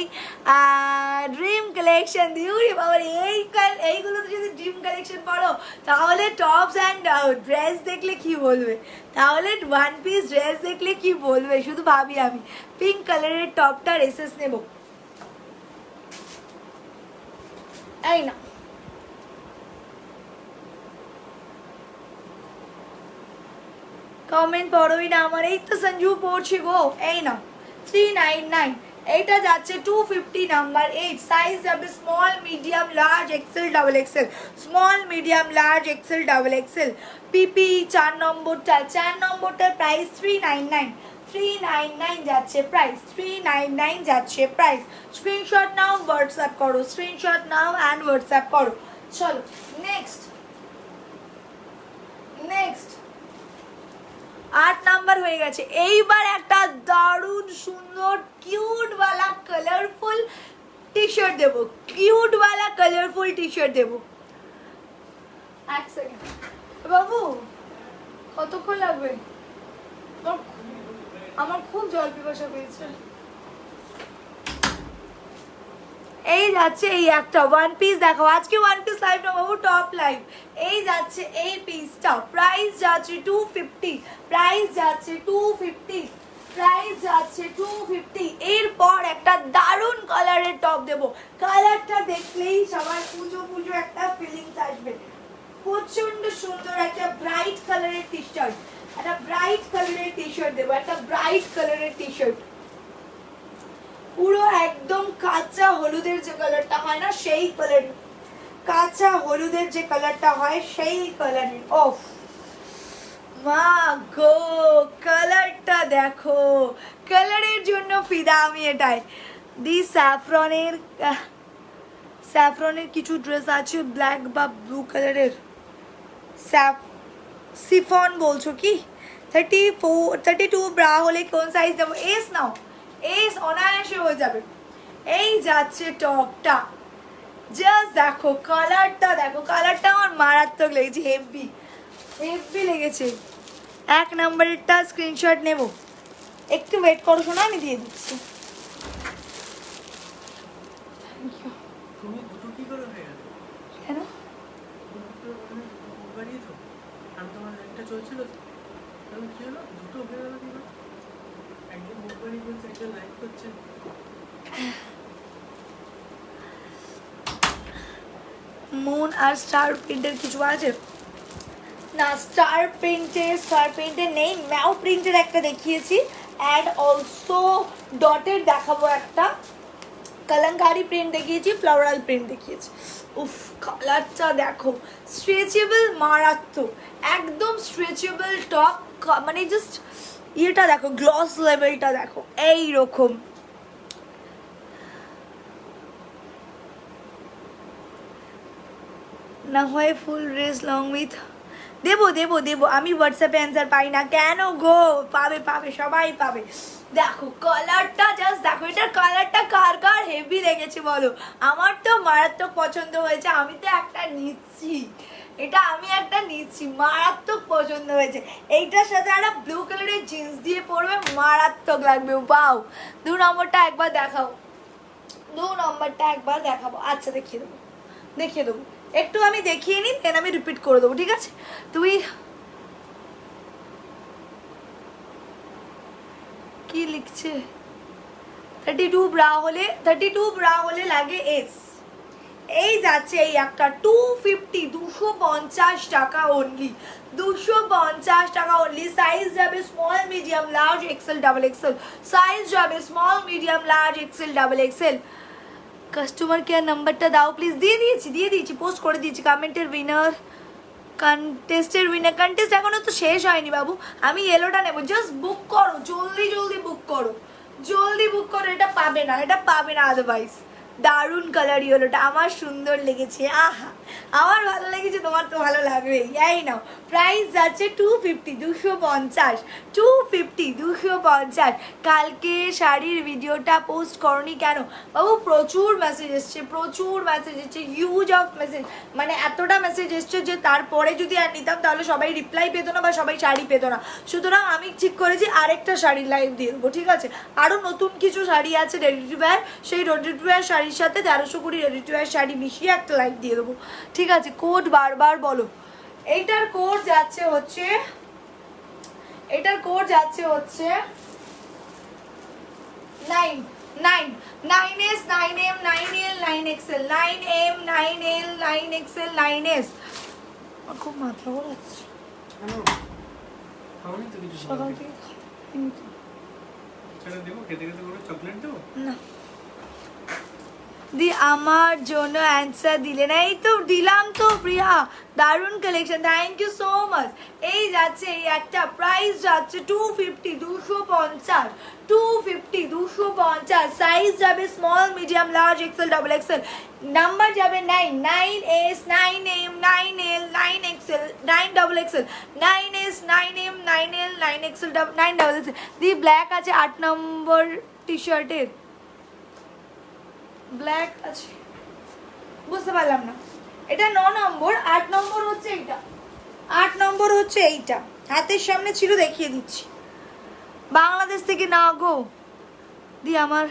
ড্রিম কালেকশন দিউরি বাবার, এইগুলো তো যদি ড্রিম কালেকশন পড়ো তাহলে টপস অ্যান্ড ড্রেস দেখলে কি বলবে, তাহলে ওয়ান পিস ড্রেস দেখলে কি বলবে, শুধু ভাবি আমি। পিঙ্ক কালারের টপটা রেসেস নেব, এই না কমেন্ট পড়োই না আমার, এই তো সঞ্জু পড়ছি গো। এই না 399, এইটা যাচ্ছে 250, নাম্বার 8, সাইজ যাবে small medium large XL double XL, small medium large XL double XL. PP 4 নম্বরটার প্রাইস 399, 399 যাচ্ছে প্রাইস, 399 যাচ্ছে প্রাইস। স্ক্রিনশট নাও, হোয়াটসঅ্যাপ করো, স্ক্রিনশট নাও অ্যান্ড হোয়াটসঅ্যাপ করো। চলো নেক্সট, নেক্সট 8 নাম্বার হয়ে গেছে। এইবার একটা দারুণ সুন্দর কিউটওয়ালা কালারফুল টি শার্ট দেবো, কিউটওয়ালা কালারফুল টি শার্ট দেবো। এক সেকেন্ড বাবু, কতক্ষণ লাগবে? আমার খুব জল পিপাসা পেয়েছে। এই যাচ্ছে এই একটা ওয়ান পিস, দেখো আজকে ওয়ান পিস লাইভ না বাবু, টপ লাইভ। এই যাচ্ছে এই পিসটা, প্রাইস যাচ্ছে 250, প্রাইস যাচ্ছে 250, প্রাইস যাচ্ছে 250। এরপর একটা দারুণ কালারের টপ দেবো, কালারটা দেখলেই সবার পুজো পুজো একটা ফিলিংস আসবে। প্রচন্ড সুন্দর একটা ব্রাইট কালারের টি শার্ট, একটা ব্রাইট কালারের টি শার্ট দেবো, একটা ব্রাইট কালারের টি শার্ট, পুরো একদম কাঁচা হলুদের যে কালারটা হয় না সেই কালার, কাঁচা হলুদের যে কালারটা হয় সেই কালারের। অফ মা গো, কালারটা দেখো, কালারের জন্য ফিদা আমি এটাই। দি স্যাফরনের, স্যাফরনের কিছু ড্রেস আছে ব্ল্যাক বা ব্লু কালারের, সিফন বলছো কি? 32 ব্রা হলে কোন সাইজ দেবো? এস নাও, এস অনায়াসে হয়ে যাবে। এই যাচ্ছে টপটা, জাস্ট দেখো কালারটা, দেখো কালারটা আমার মারাত্মক লেগেছে, হেভি হেভি লেগেছে। 1 নম্বরেরটা স্ক্রিনশট নেব, একটু ওয়েট করো শোনা, আমি দিয়ে দিচ্ছি। কেন চলছিল তাহলে কি হলো, দুটো হয়ে গেল কি? একজন মোবাইল করছে, একজন লাইভ করছে। মুন আর স্টার প্রিন্টের কিছু আছে না? স্টার প্রিন্টের নেই, ম্যাও প্রিন্টের একটা দেখিয়েছি, অ্যান্ড অলসো ডটের দেখাবো একটা, কলঙ্কারি প্রিন্ট দেখিয়েছি, ফ্লোরাল প্রিন্ট দেখিয়েছি। উফ কালারটা দেখো, স্ট্রেচেবল মারাত্মক, একদম স্ট্রেচেবল টপ, মানে জাস্ট ইয়েটা দেখো, গ্লস লেভেলটা দেখো এইরকম। না হয় ফুল ড্রেস লং উইথ দেবো দেবো দেবো, আমি হোয়াটসঅ্যাপে অ্যান্সার পাই না কেন গো? পাবে পাবে, সবাই পাবে। দেখো কালারটা, জাস্ট দেখো, এটার কালারটা কার কার হেভি লেগেছে বলো? আমার তো মারাত্মক পছন্দ হয়েছে, আমি তো একটা নিচ্ছি, এটা আমি একটা নিচ্ছি, মারাত্মক পছন্দ হয়েছে। এইটার সাথে একটা ব্লু কালারের জিন্স দিয়ে পরবে, মারাত্মক লাগবে। বাও, 2 নম্বরটা একবার দেখাও, 2 নম্বরটা একবার দেখাবো। আচ্ছা দেখিয়ে দেবো, দেখিয়ে দেবো, একটু আমি দেখিয়ে নিই, দেন আমি রিপিট করে দেবো, ঠিক আছে? তুই কি লিখছে? 32 ব্রা হলে লাগে এস, এই যাচ্ছে এই একটা 250, 250 টাকা অনলি, 250 টাকা অনলি। সাইজ যাবে small, medium, large, XL, double XL. Size যাবে small, medium, large, XL, double XL. Customer care নাম্বারটা দাও প্লিজ। দিয়ে দিয়েছি, পোস্ট করে দিয়েছি। কমেন্টের উইনার, কন্টেস্টের উইনার, কন্টেস্ট এখনো তো শেষ হয়নি বাবু। আমি ইয়েলোটা নেবো, জাস্ট বুক করো, জলদি বুক করো, এটা পাবে না, আদারওয়াইজ। দারুণ কালার ইয়েলোটা, আমার সুন্দর লেগেছে, আহা আমার ভালো লেগেছে, তোমার তো ভালো লাগবেই। এই নাও, প্রাইস যাচ্ছে 250, 250, 250, 250। কালকে শাড়ির ভিডিওটা পোস্ট করনি কেন বাবু? প্রচুর মেসেজ এসছে, হিউজ অফ মেসেজ, মানে এতটা মেসেজ এসছে যে তারপরে যদি আর নিতাম তাহলে সবাই রিপ্লাই পেতো না বা সবাই শাড়ি পেতো না। সুতরাং আমি ঠিক করেছি আরেকটা শাড়ির লাইভ দিয়ে দেবো, ঠিক আছে? আরও নতুন কিছু শাড়ি আছে রেডি টু ওয়্যার, সেই রেডি টু ওয়্যার শাড়ির সাথে 1320 রেডি টু ওয়্যার শাড়ি মিশিয়ে একটা লাইভ দিয়ে দেবো, ঠিক আছে? কোড বারবার বলো। এইটার কোড যাচ্ছে হচ্ছে 9 9S 9M 9L 9XL 9M 9L 9XL 9S। আমার খুব মাথা ঘোরাচ্ছে খাওনি তো কিছু? সকাল থেকে ছেড়ে দেবো, খেতে করে চকলেট দেবো না। দি আমার জন্য অ্যান্সার দিলে না? এই তো দিলাম তো প্রিয়া, দারুণ collection, thank you so much. এই যাচ্ছে এই একটা, প্রাইস যাচ্ছে 250, 250, 250, 250। সাইজ যাবে small, medium, large, XL, double XL. Number যাবে 9, 9S 9M 9L 9XL 9 double XL, 9S 9M 9L 9XL 9 double XL. দি ব্ল্যাক আছে 8 নম্বর টি শার্টের, ব্ল্যাক আছে, বুঝতে পারলাম না। এটা 9 নম্বর, 8 নম্বর হচ্ছে এইটা, 8 নম্বর হচ্ছে এইটা, হাতের সামনে ছিল, দেখিয়ে দিচ্ছি। বাংলাদেশ থেকে না গো দি আমার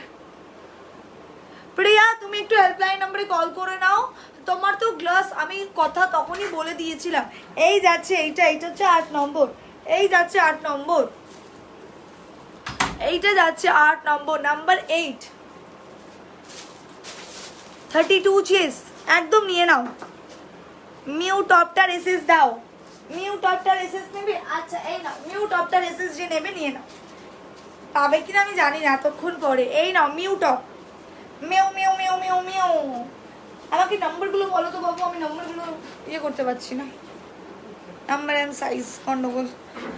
প্রিয়া, তুমি একটু হেল্পলাইন নম্বরে কল করে নাও। তোমার তো গ্লাস, আমি কথা তখনই বলে দিয়েছিলাম। এই যাচ্ছে এইটা হচ্ছে 8 নম্বর, এই যাচ্ছে 8 নম্বর, এইটা যাচ্ছে 8 নম্বর, নাম্বার 8, 32 চেস, একদম নিয়ে নাও। মিউ টপটার এসএস দাও, মিউ টপটার এসএস নেবে? আচ্ছা এই নাও, মিউ টপটার এসএস যে নেবে নিয়ে নাও। পাবে কিনা আমি জানি না, এতক্ষণ পরে। এই নাও মিউ টপ, মিউ মিউ মিউ মিউ মিউ। আমাকে নাম্বারগুলো বলো তো বাবু, আমি নাম্বারগুলো ইয়ে করতে পারছি না, নাম্বার অ্যান্ড সাইজ গন্ডগোল।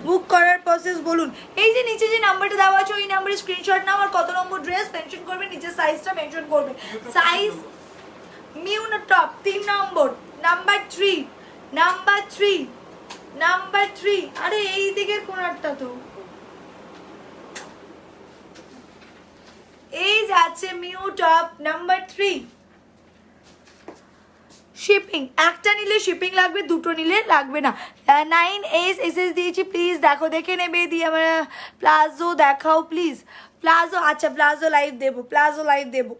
বুক করার প্রসেস বলুন। এই যে নিচে যে নাম্বারটা দেওয়া আছে ওই নাম্বারে স্ক্রিনশট নাও, আর কত নম্বর ড্রেস মেনশন করবে, নিচে সাইজটা মেনশন করবে। সাইজ মিউ না টপ 3 নম্বর, নাম্বার 3, নাম্বার 3, নাম্বার 3। আরে এই দিকের কোনারটা তো। এই যাচ্ছে মিউ টপ নাম্বার 3। শিপিং একটা নিলে শিপিং লাগবে, দুটো নিলে লাগবে না। 9S এসএস দিয়েছি, প্লিজ দেখো, দেখে নেবে। দিয়ে আমার প্লাজো দেখাও প্লিজ, প্লাজো। আচ্ছা প্লাজো লাইভ দেবো, প্লাজো লাইভ দেবো।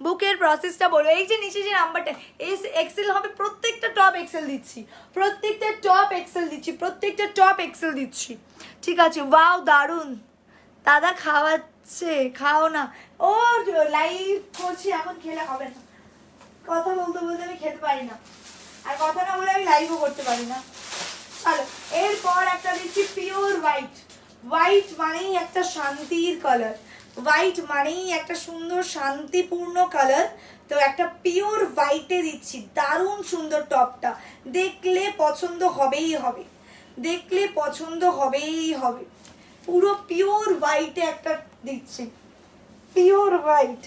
বুকের প্রসেসটা বলো। এই যে নিচে যে নাম্বারটা এস এক্সেল হবে, প্রত্যেকটা টপ এক্সেল দিচ্ছি, প্রত্যেকটা টপ এক্সেল দিচ্ছি, প্রত্যেকটা টপ এক্সেল দিচ্ছি, ঠিক আছে? ওয়াও দারুণ, দাদা খাওয়াচ্ছে, খাও না। ও লাইভ করছি এখন, খেলে হবে না। কথা বলতে বলতে আমি খেতে পারি না, আর কথা না বলে আমি লাইভও করতে পারি না। চলো এরপর একটা দিচ্ছি পিওর হোয়াইট। হোয়াইট মানেই একটা শান্তির কালার, হোয়াইট মানেই একটা সুন্দর শান্তিপূর্ণ কালার। তো একটা পিওর হোয়াইটে দিচ্ছি, দারুণ সুন্দর টপটা, দেখলে পছন্দ হবেই হবে, দেখলে পছন্দ হবেই হবে। পুরো পিওর হোয়াইটে একটা দিচ্ছি, পিওর হোয়াইট।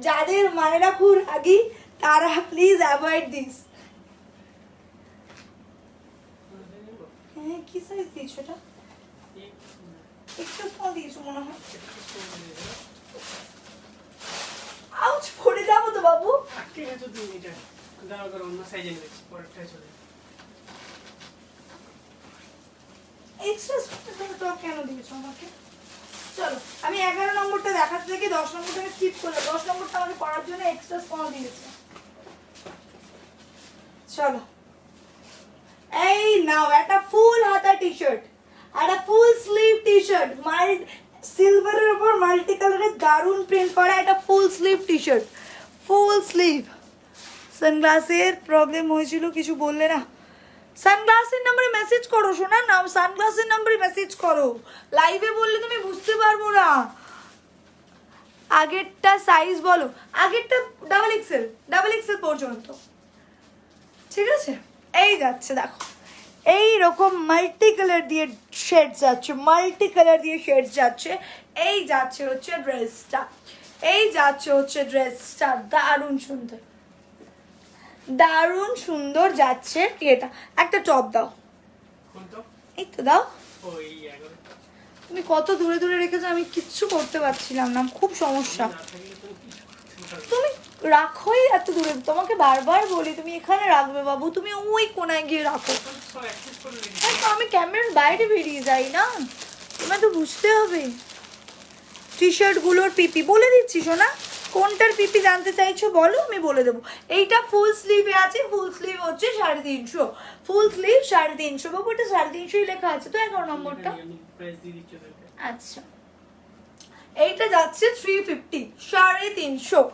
যাদের মানেরা খুব রাগি তারা প্লিজ অ্যাভয়েড দিস। হ্যাঁ কি সাইজ দিয়েছো এটা? একটু স্মল দিয়েছো মনে হয়। আউচ, পড়ে যাবো তো বাবু। ঠিক আছে তুমি এটা দাও করে অন্য সাইজে নিয়েছি, পরেরটা চলে। এক্সট্রা টপ কেন দিয়েছো আমাকে? চলো আমি 11 নম্বরটা দেখাতে থেকে 10 নম্বরটা আমি স্কিপ করলাম, 10 নম্বরটা আমাকে পড়ার জন্য এক্সট্রা স্মল দিয়েছে। চলো এই নাও একটা ফুল হাতা টি শার্ট, একটা ফুল স্লিভ টি শার্ট, সিলভারের উপর মাল্টি কালারের দারুণ প্রিন্ট করা একটা full sleeve T shirt, full sleeve. সানগ্লাসের প্রবলেম হয়েছিল, কিছু বললে না? সানগ্লাসের নাম্বারে মেসেজ করো শোনা, না সানগ্লাসের নাম্বারে মেসেজ করো, লাইভে বললে তুমি বুঝতে পারবো না। আগেরটা সাইজ বলো, আগেরটা ডাবল এক্সেল পর্যন্ত, ঠিক আছে? এই যাচ্ছে দেখো, এই রকম মাল্টি কালার দিয়ে শেড যাচ্ছে, মাল্টি কালার দিয়ে শেড যাচ্ছে। এই যাচ্ছে হচ্ছে ড্রেসটা, এই যাচ্ছে হচ্ছে ড্রেসটা, দারুণ সুন্দর, দারুণ সুন্দর যাচ্ছে। এটা একটা টপ দাও, এই তো দাও। তুমি কত দূরে দূরে রেখেছো, আমি কিচ্ছু করতে পারছিলাম না, খুব সমস্যা। তুমি রাখোই এত দূরে, তোমাকে বারবার বলি তুমি এখানে রাখবে বাবু, তুমি ওই কোনায় গিয়ে রাখো। আমি ক্যামেরার বাইরে বেরিয়ে যাই না, তোমার তো বুঝতে হবে। টি শার্টগুলোর পিপি বলে দিচ্ছি শোনা, কোনটার পিপি জানতে চাইছো বলো, আমি বলে দেবো। এইটা ফুল স্লিভে আছে, ফুল স্লিভ হচ্ছে 350, ফুল স্লিভ 350 বাবু, এটা 350 লেখা আছে তো 11 নম্বরটা। আচ্ছা, এইটা যাচ্ছে 350, 350,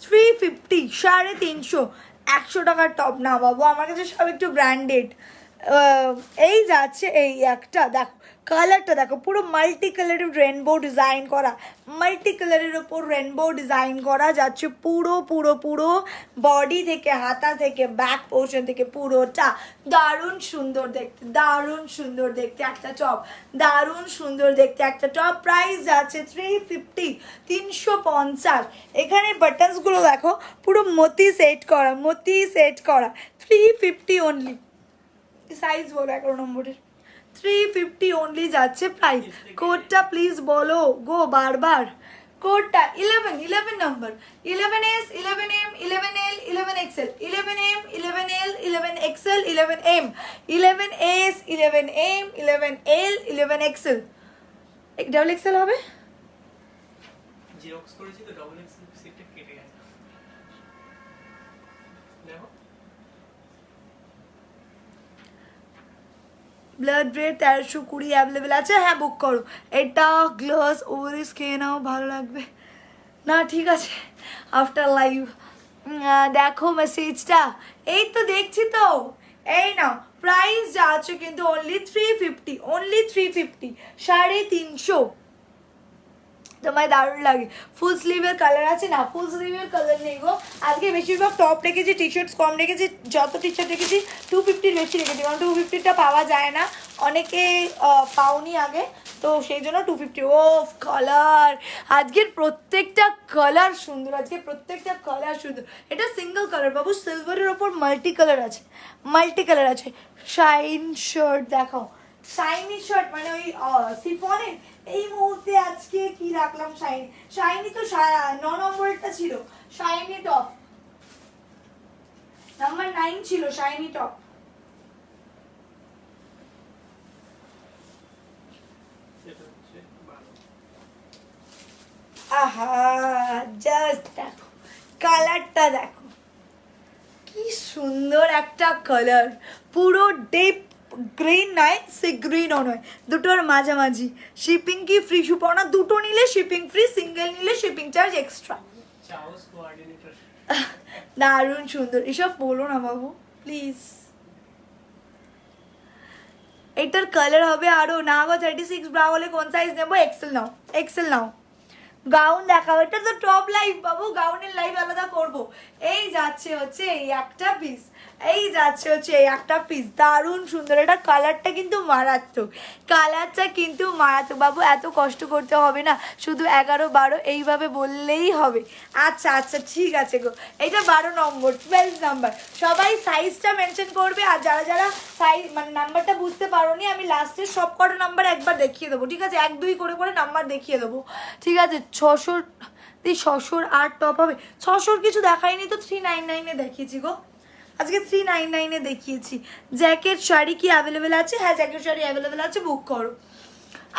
350, 350, 100 টাকার টপ না বাবু, আমার কাছে সব একটু ব্র্যান্ডেড। এই যাচ্ছে, এই একটা দেখো, কালারটা দেখো, পুরো মাল্টি কালারের রেনবো ডিজাইন করা, মাল্টি কালারের ওপর রেনবো ডিজাইন করা যাচ্ছে পুরো পুরো পুরো বডি থেকে, হাতা থেকে, ব্যাক পোর্শন থেকে পুরোটা। দারুণ সুন্দর দেখতে, দারুণ সুন্দর দেখতে একটা টপ, দারুণ সুন্দর দেখতে একটা টপ। প্রাইস যাচ্ছে 350, 350। এখানে বাটনসগুলো দেখো, পুরো মতি সেট করা, মতি সেট করা, 350 অনলি। সাইজ বলো 11 নম্বরের, 350 অনলি যাচ্ছে প্রাইস। কোডটা প্লিজ বলো গো বারবার, কোডটা 11 number, 11S, 11M, 11L, 11XL, 11M, 11L, 11XL, 11M, 11S, 11M, 11L, 11XL। Double XL হবে? জেরক্স করেছি তো, ডাবল এক্সেল সিটটা কেটে গেছে। দেখো ব্লাড রেড 1320 অ্যাভেলেবেল আছে, হ্যাঁ বুক করো। এটা গ্লাস ওভারিস খেয়ে নাও, ভালো লাগবে না? ঠিক আছে, আফটার লাইভ দেখো মেসেজটা, এই তো দেখছি তো, এই নাও। প্রাইস যা আছে কিন্তু অনলি 350, অনলি 350, 350। তোমায় দারুণ লাগে। ফুল স্লিভের কালার আছে না? ফুল স্লিভের কালার নেই গো, আজকে বেশিরভাগ টপ রেখেছি, টি শার্টস কম রেখেছি, যত টি শার্ট রেখেছি 250 বেশি রেখেছি, কারণ 250টা পাওয়া যায় না, অনেকে পাওনি আগে, তো সেই জন্য 250। ও কালার, আজকের প্রত্যেকটা কালার সুন্দর, আজকে প্রত্যেকটা কালার সুন্দর। এটা সিঙ্গেল কালার বাবু, সিলভারের ওপর মাল্টি কালার আছে, মাল্টি কালার আছে। শাইন শার্ট দেখাও, শাইনি শার্ট মানে ওই সিফনের। এই মুহূর্তে আজকে কি রাখলাম, শাইনি, শাইনি তো 9 নম্বরটা ছিল, শাইনি টপ নাম্বার 9 ছিল, শাইনি টপ। আহা, জাস্ট দেখো কালারটা, দেখো কি সুন্দর একটা কালার, পুরো ডিপ গ্রিন নয়, সি গ্রিনও নয়, দুটোর মাঝামাঝি। শিপিং কি ফ্রি? সুপর্ণা দুটো নিলে শিপিং ফ্রি, সিঙ্গেল নিলে শিপিং চার্জ এক্সট্রা। দারুণ সুন্দর, এসব বলো না বাবু প্লিজ। এটার কালার হবে আরো না গো, 36 ব্রা হলে কোন সাইজ নেবো? এক্সেল নাও, এক্সেল নাও। গাউন দেখাও, এটা তো টপ লাইভ বাবু, গাউনের লাইভ আলাদা করব। এই যাচ্ছে হচ্ছে এই একটা পিস, এই যাচ্ছে হচ্ছে এই একটা পিস, দারুণ সুন্দর। এটা কালারটা কিন্তু মারাত্মক, কালারটা কিন্তু মারাত্মক বাবু, এত কষ্ট করতে হবে না, শুধু 11, 12 এইভাবে বললেই হবে। আচ্ছা আচ্ছা ঠিক আছে গো, এটা 12 নম্বর, 12 নাম্বার। সবাই সাইজটা মেনশন করবে, আর যারা যারা সাইজ মানে নাম্বারটা বুঝতে পারোনি, আমি লাস্টের সব কটা নাম্বার একবার দেখিয়ে দেবো, ঠিক আছে? 1, 2 করে করে নাম্বার দেখিয়ে দেবো, ঠিক আছে? 600 600 8 টপ হবে, 600 কিছু দেখাইনি তো, 399-এ দেখিয়েছি গো, আজকে 399-এ দেখিয়েছি। জ্যাকেট শাড়ি কি অ্যাভেলেবেল আছে? হ্যাঁ জ্যাকেট শাড়ি অ্যাভেলেবেল আছে, বুক করো।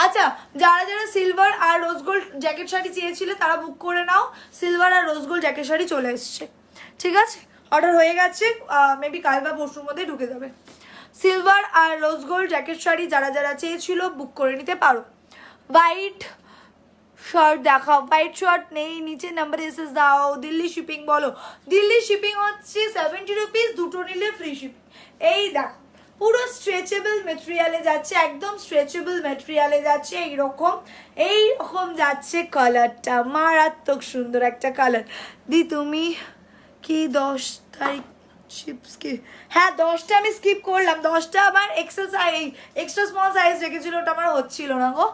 আচ্ছা, যারা যারা সিলভার আর রোজ গোল্ড জ্যাকেট শাড়ি চেয়েছিলে তারা বুক করে নাও, সিলভার আর রোজ গোল্ড জ্যাকেট শাড়ি চলে এসছে, ঠিক আছে? অর্ডার হয়ে গেছে, মেবি কাল বা পরশুর মধ্যে ঢুকে যাবে। সিলভার আর রোজ গোল্ড জ্যাকেট শাড়ি যারা যারা চেয়েছিল বুক করে নিতে পারো। হোয়াইট শার্ট দেখাও, হোয়াইট শার্ট নেই, নিচে নাম্বার এসএস দাও, দিল্লি শিপিং বলো, দিল্লি শিপিং হচ্ছে 70 রুপিস, দুটো নিলে ফ্রি শিপিং। এই দেখো পুরো স্ট্রেচেবল মেটেরিয়ালে যাচ্ছে, একদম স্ট্রেচেবল মেটেরিয়ালে যাচ্ছে, এইরকম যাচ্ছে। কালারটা মারাত্মক সুন্দর একটা কালার। দি তুমি কি 10 তারিখ শিপসকে, হ্যাঁ 10টা আমি স্কিপ করলাম, 10টা আমার XL size, extra small size রেখেছিল, ওটা আমার হচ্ছিল না গো,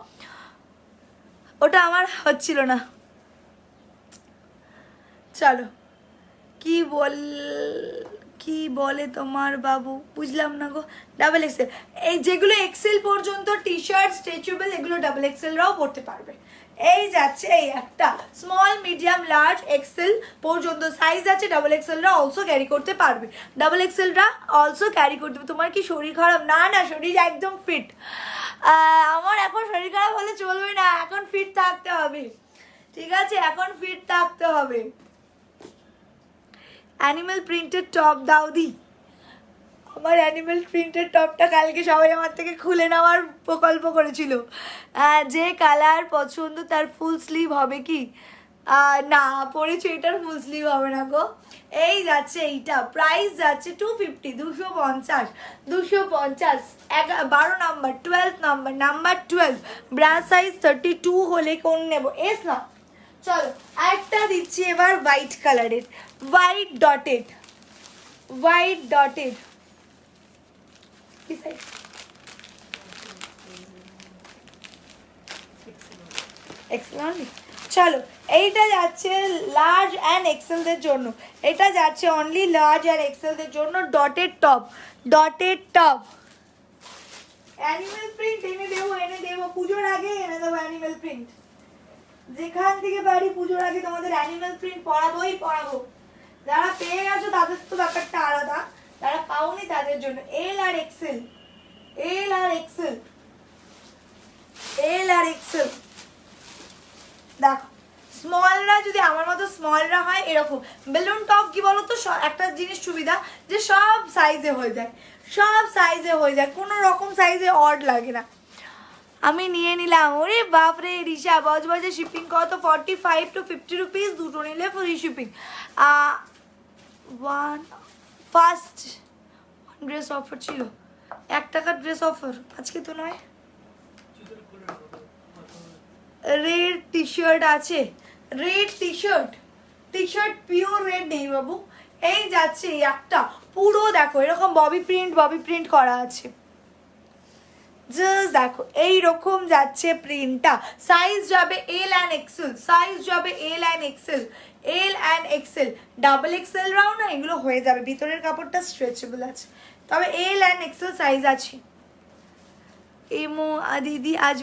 ওটা আমার হচ্ছিল না। চলো কি বলে তোমার বাবু, বুঝলাম না গো। ডাবল এক্সেল, এই যেগুলো এক্সেল পর্যন্ত টি শার্ট স্ট্রেচেবল, এগুলো ডাবল এক্সেলরাও পরতে পারবে। এই যাচ্ছে এই একটা স্মল মিডিয়াম লার্জ এক্সেল পর্যন্ত সাইজ আছে, ডাবল এক্সেলরা অলসো ক্যারি করতে পারবে, ডাবল এক্সেলরা অলসো ক্যারি করতে পারবে। তোমার কি শরীর খারাপ? না না, শরীর একদম ফিট। আমার এখন শরীর খারাপ হলে চলবে না, এখন ফিট থাকতে হবে, ঠিক আছে, এখন ফিট থাকতে হবে। অ্যানিমেল প্রিন্টেড টপ দাও দি, আমার অ্যানিমেল প্রিন্টেড টপটা কালকে সবাই আমার থেকে খুলে নেওয়ার প্রকল্প করেছিল। যে কালার পছন্দ তার ফুল স্লিভ হবে কি? না, পরেছি এটার ফুল স্লিভ হবে না গো। এই যাচ্ছে এইটা, প্রাইস যাচ্ছে 250, 250, 250, 12 number, 12 number, number 12, brush size 32 হলে কোন নেব? এস না। চলো আরেকটা দিচ্ছি এবার হোয়াইট কালারের, হোয়াইট ডটেড, হোয়াইট ডটেড। চলো এইটা যাচ্ছে লার্জ অ্যান্ড এক্সেলদের জন্য, এটা যাচ্ছে অনলি লার্জ অ্যান্ড এক্সেলদের জন্য। Dotted top, dotted top, animal print এনে দেবো পুজোর আগে, এনে দেবো অ্যানিমেল প্রিন্ট, যেখান থেকে পারি পুজোর আগে তোমাদের অ্যানিমেল প্রিন্ট পড়াবো। যারা পেয়ে গেছো তাদের তো ব্যাপারটা আলাদা, যারা পাওনি তাদের জন্য। এল আর এক্সেল, এল আর এক্সেল, এল আর এক্সেল। দেখো স্মলরা যদি আমার মতো স্মলরা হয় এরকম বেলুন টপ, কি বলো তো, একটা জিনিস সুবিধা যে সব সাইজে হয়ে যায়, সব সাইজে হয়ে যায়, কোনো রকম সাইজে অড লাগে না। আমি নিয়ে নিলাম, ওরে বাপরে রিশা, বজবজে শিপিং কত? 45 to 50 রুপিস, দুটো নিলে free shipping. First dress offer ছিল, 1 টাকার ড্রেস অফার, আজকে তো নয়। রেড টি শার্ট আছে, red T shirt, T shirt pure red নেই বাবু। এই যাচ্ছে একটা পুরো, দেখো এরকম ববি প্রিন্ট করা আছে, জাস্ট দেখো এইরকম যাচ্ছে প্রিন্টটা। সাইজ যাবে এল অ্যান্ড এক্সেল, সাইজ যাবে L and XL, L and XL, double XL রাও না, এগুলো হয়ে যাবে, ভিতরের কাপড়টা স্ট্রেচেবল আছে, তবে এল অ্যান্ড এক্সেল সাইজ আছে। এমো দিদি আজ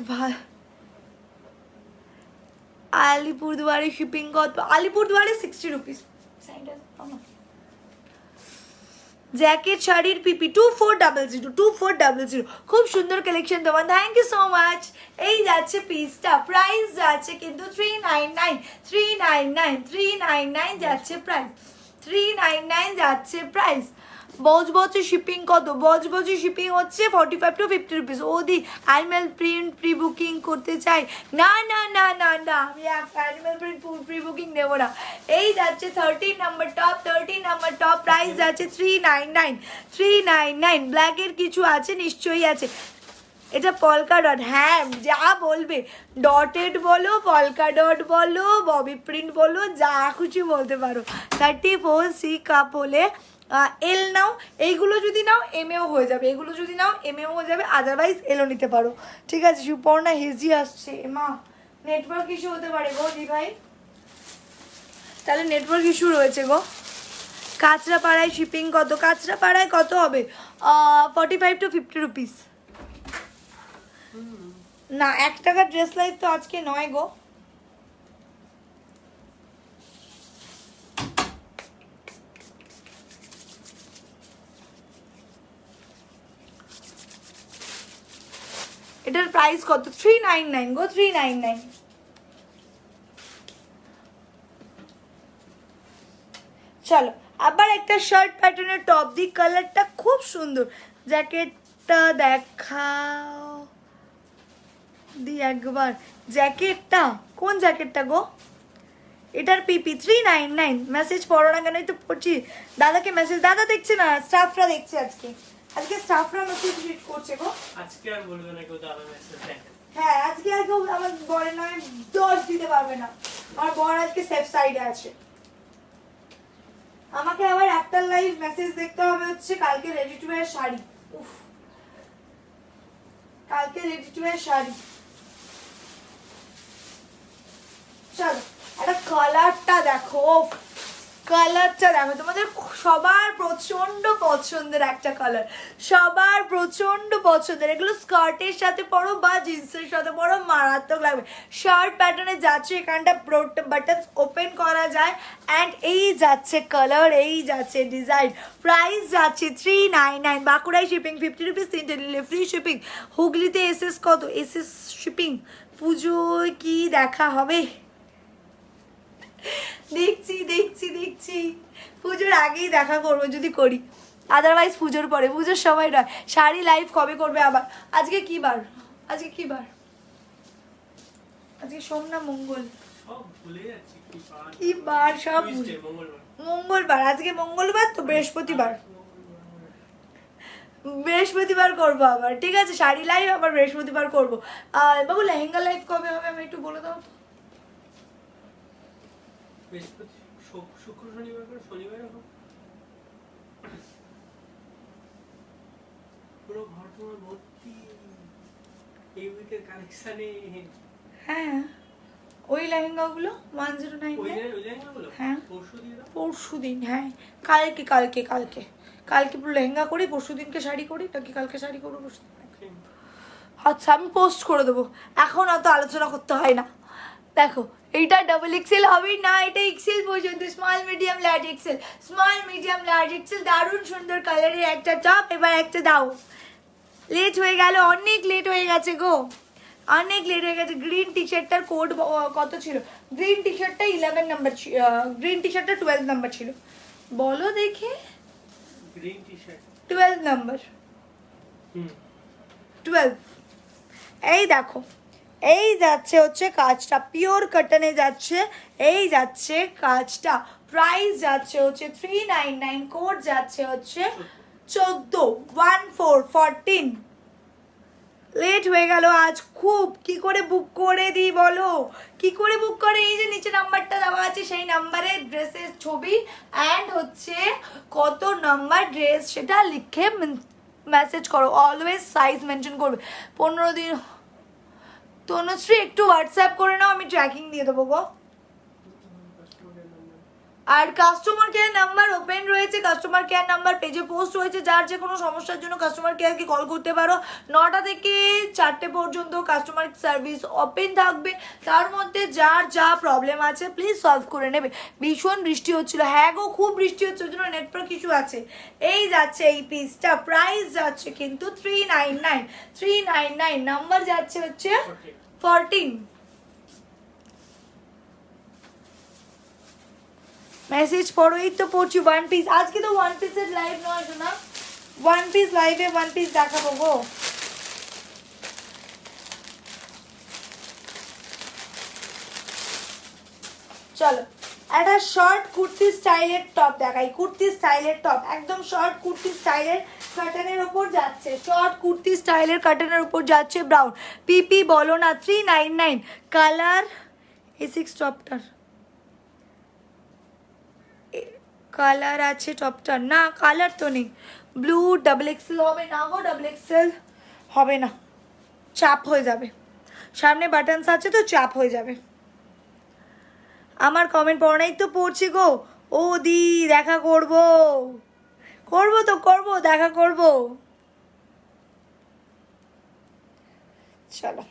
আলিপুরদুয়ারে শিপিং কত? আলিপুরদুয়ারে 60 রুপিস। জ্যাকেট শাড়ির পিপি 2400, 2400, খুব সুন্দর কালেকশন তোমার, থ্যাংক ইউ সো মাচ। এই যাচ্ছে পিসটা, প্রাইস যাচ্ছে কিন্তু 399, 399, 399 যাচ্ছে প্রাইস, 399 যাচ্ছে প্রাইস। বজবজে শিপিং কত? বজবজে শিপিং হচ্ছে 45 to 50 রুপিস। ওদি অ্যানিমেল প্রিন্ট প্রি বুকিং করতে চাই? না না না না না, আমি অ্যানিমেল প্রিন্ট প্রি বুকিং নেবো না। এই যাচ্ছে 13 number top, 13 number top, price যাচ্ছে 399, 399। ব্ল্যাকের কিছু আছে? নিশ্চয়ই আছে। এটা পলকা ডট, হ্যাঁ যা বলবে, ডটেড বলো, পলকা ডট বলো, ববি প্রিন্ট বলো, যা খুশি বলতে পারো। 34C কাপ হলে এল নাও, এইগুলো যদি নাও এমএও হয়ে যাবে, এগুলো যদি নাও এমএও হয়ে যাবে, আদারওয়াইজ এলও নিতে পারো, ঠিক আছে। সুপর্ণা হেজি আসছে, মা নেটওয়ার্ক ইস্যু হতে পারে গো দি ভাই, তাহলে নেটওয়ার্ক ইস্যু রয়েছে গো। কাঁচরাপাড়ায় শিপিং কত? কাঁচরাপাড়ায় কত হবে? 45 to 50 রুপিস। না 1 টাকার ড্রেস লাইভ তো আজকে নয় গো। এটার প্রাইস কত? 399 গো, 399। চলো আবার একটা শার্ট প্যাটার্নের টপ দি, কালারটা খুব সুন্দর, জ্যাকেটটা দেখাও দি একবার, জ্যাকেটটা কোন জ্যাকেটটা গো? এটার পিপি 399। মেসেজ পড়ো না কেন? একটু পড়ছি। দাদাকে মেসেজ, দাদা দেখছে না, স্টাফরা দেখছে আজকে। আজকে স্টাফরা মেসেজ রিড করছে গো। আজকে আর বলবে না কেউ দাদা মেসেজ দেখে। হ্যাঁ, আজকে আর কেউ আমার বরের নামে দোষ দিতে পারবে না। আমার বর আজকে সেফ সাইডে আছে। আমাকে আবার একটা লাইভ মেসেজ দেখতে হবে হচ্ছে কালকে রেডি টু ওয়্যার শাড়ি। উফ, কালকে রেডি টু ওয়্যার শাড়ি। চলো একটা কালারটা দেখো, কালারটা দেখো, তোমাদের সবার প্রচন্ড পছন্দের একটা কালার, সবার প্রচন্ড পছন্দের। এগুলো স্কার্টের সাথে পরো বা জিন্সের সাথে পরো, মারাত্মক লাগবে। শার্ট প্যাটার্নে যাচ্ছে, এখানটা বাটন ওপেন করা যায়। অ্যান্ড এই যাচ্ছে কালার, এই যাচ্ছে ডিজাইন। প্রাইস যাচ্ছে 399। বাঁকুড়ায় শিপিং 50 রুপিস, 3 নিলে ফ্রি শিপিং। হুগলিতে এসএস কত? SS shipping. পুজোয় কি দেখা হবে? দেখছি দেখছি দেখছি, পুজোর আগেই দেখা করবো যদি করি, আদারওয়াইজ পুজোর পরে। পুজোর সময় নয়। শাড়ি লাইভ কবে করবে আবার? আজকে কি বার? আজকে কি বার? আজকে সোম না মঙ্গল? সব ভুলে যাচ্ছি কি বার সব মঙ্গলবার। মঙ্গলবার। আজকে মঙ্গলবার তো বৃহস্পতিবার। বৃহস্পতিবার করবো আবার, ঠিক আছে? শাড়ি লাইভ আবার বৃহস্পতিবার করবো। বাবু লেহেঙ্গা লাইভ কবে হবে আমি একটু বলে দাও তো। বৃহস্পতি, শুক্র, শনিবার করে, শনিবারে হোক। পুরো ঘর তোমার ভর্তি এই উইকের কালেকশনে। হ্যাঁ, ওই লেহেঙ্গাগুলো 109। ওই লেহেঙ্গাগুলো হ্যাঁ, পরশু দিয়ে দাও। পরশু দিন। হ্যাঁ, কালকে কালকে কালকে কালকে পুরো লেহেঙ্গা করি, পরশু দিনকে শাড়ি করি, নাকি কালকে শাড়ি করবো পরশু দিন? আচ্ছা, আমি পোস্ট করে দেবো, এখন অত আলোচনা করতে হয় না। দেখো, এইটা ডাবল এক্সেল হবে না, এটা এক্সেল পর্যন্ত, small medium large XL, small medium large Excel. দারুণ সুন্দর কালারের একটা টপ। এবার একটা দাও। লেট হয়ে গেল, অনেক লেট হয়ে গেছে গো, অনেক লেট হয়ে গেছে। গ্রিন টি শার্টটার কোড কত ছিল? গ্রিন টি শার্টটা 11 নাম্বার, গ্রিন টি শার্টটা 12 নাম্বার ছিল। বলো দেখি। Green T shirt 12 number. 12। এই দেখো, এই যাচ্ছে হচ্ছে কাজটা, পিওর কটনে যাচ্ছে, এই যাচ্ছে কাজটা। প্রাইস যাচ্ছে হচ্ছে 399। কোড যাচ্ছে হচ্ছে 14 লেট হয়ে গেল আজ খুব। কি করে বুক করে দিই বলো, কি করে বুক করে? এই যে নিচে নাম্বারটা দেওয়া আছে, সেই নাম্বারে ড্রেসের ছবি অ্যান্ড হচ্ছে কত নাম্বার ড্রেস সেটা লিখে মেসেজ করো। অলওয়েজ সাইজ মেনশন করবে। 15 দিন। তনুশ্রী একটু হোয়াটসঅ্যাপ করে নাও, আমি ট্র্যাকিং দিয়ে দেবো গো। আর কাস্টমার কেয়ার নাম্বার ওপেন রয়েছে, কাস্টমার কেয়ার নাম্বার পেজে পোস্ট রয়েছে। যার যে কোনো সমস্যার জন্য কাস্টমার কেয়ারকে কল করতে পারো। 9টা থেকে 4টে পর্যন্ত কাস্টমার সার্ভিস ওপেন থাকবে। তার মধ্যে যার যা প্রবলেম আছে প্লিজ সলভ করে নেবে। ভীষণ বৃষ্টি হচ্ছিল। হ্যাঁ গো, খুব বৃষ্টি হচ্ছে, ওই জন্য নেটওয়ার্ক ইস্যু আছে। এই যাচ্ছে এই পিসটা, প্রাইস যাচ্ছে কিন্তু 399। নাম্বার যাচ্ছে হচ্ছে 14। মেসেজ পড়ো, এই তো পড়ছি। ওয়ান পিস, আজকে তো ওয়ান পিসের লাইভ নয় শোনা, ওয়ান পিস লাইভে ওয়ান পিস দেখাবো গো। চলো একটা শর্ট কুর্তি স্টাইলের টপ দেখাই। কুর্তি স্টাইলের টপ, একদম শর্ট কুর্তি স্টাইলের কাটানের ওপর যাচ্ছে, শর্ট কুর্তি স্টাইলের কাটানের ওপর যাচ্ছে। ব্রাউন পিপি বলো না, 399। কালার A6 টপটার কালার আছে টপটার? না, কালার তো নেই। ব্লু ডাবল এক্সেল হবে না গো, ডাবল এক্সেল হবে না, চাপ হয়ে যাবে। সামনে বাটনস আছে তো চাপ হয়ে যাবে। আমার কমেন্ট পড়ো নাই তো? পড়ছি গো। ও দি, দেখা করবো, করবো তো করবো, দেখা করবো। চলো,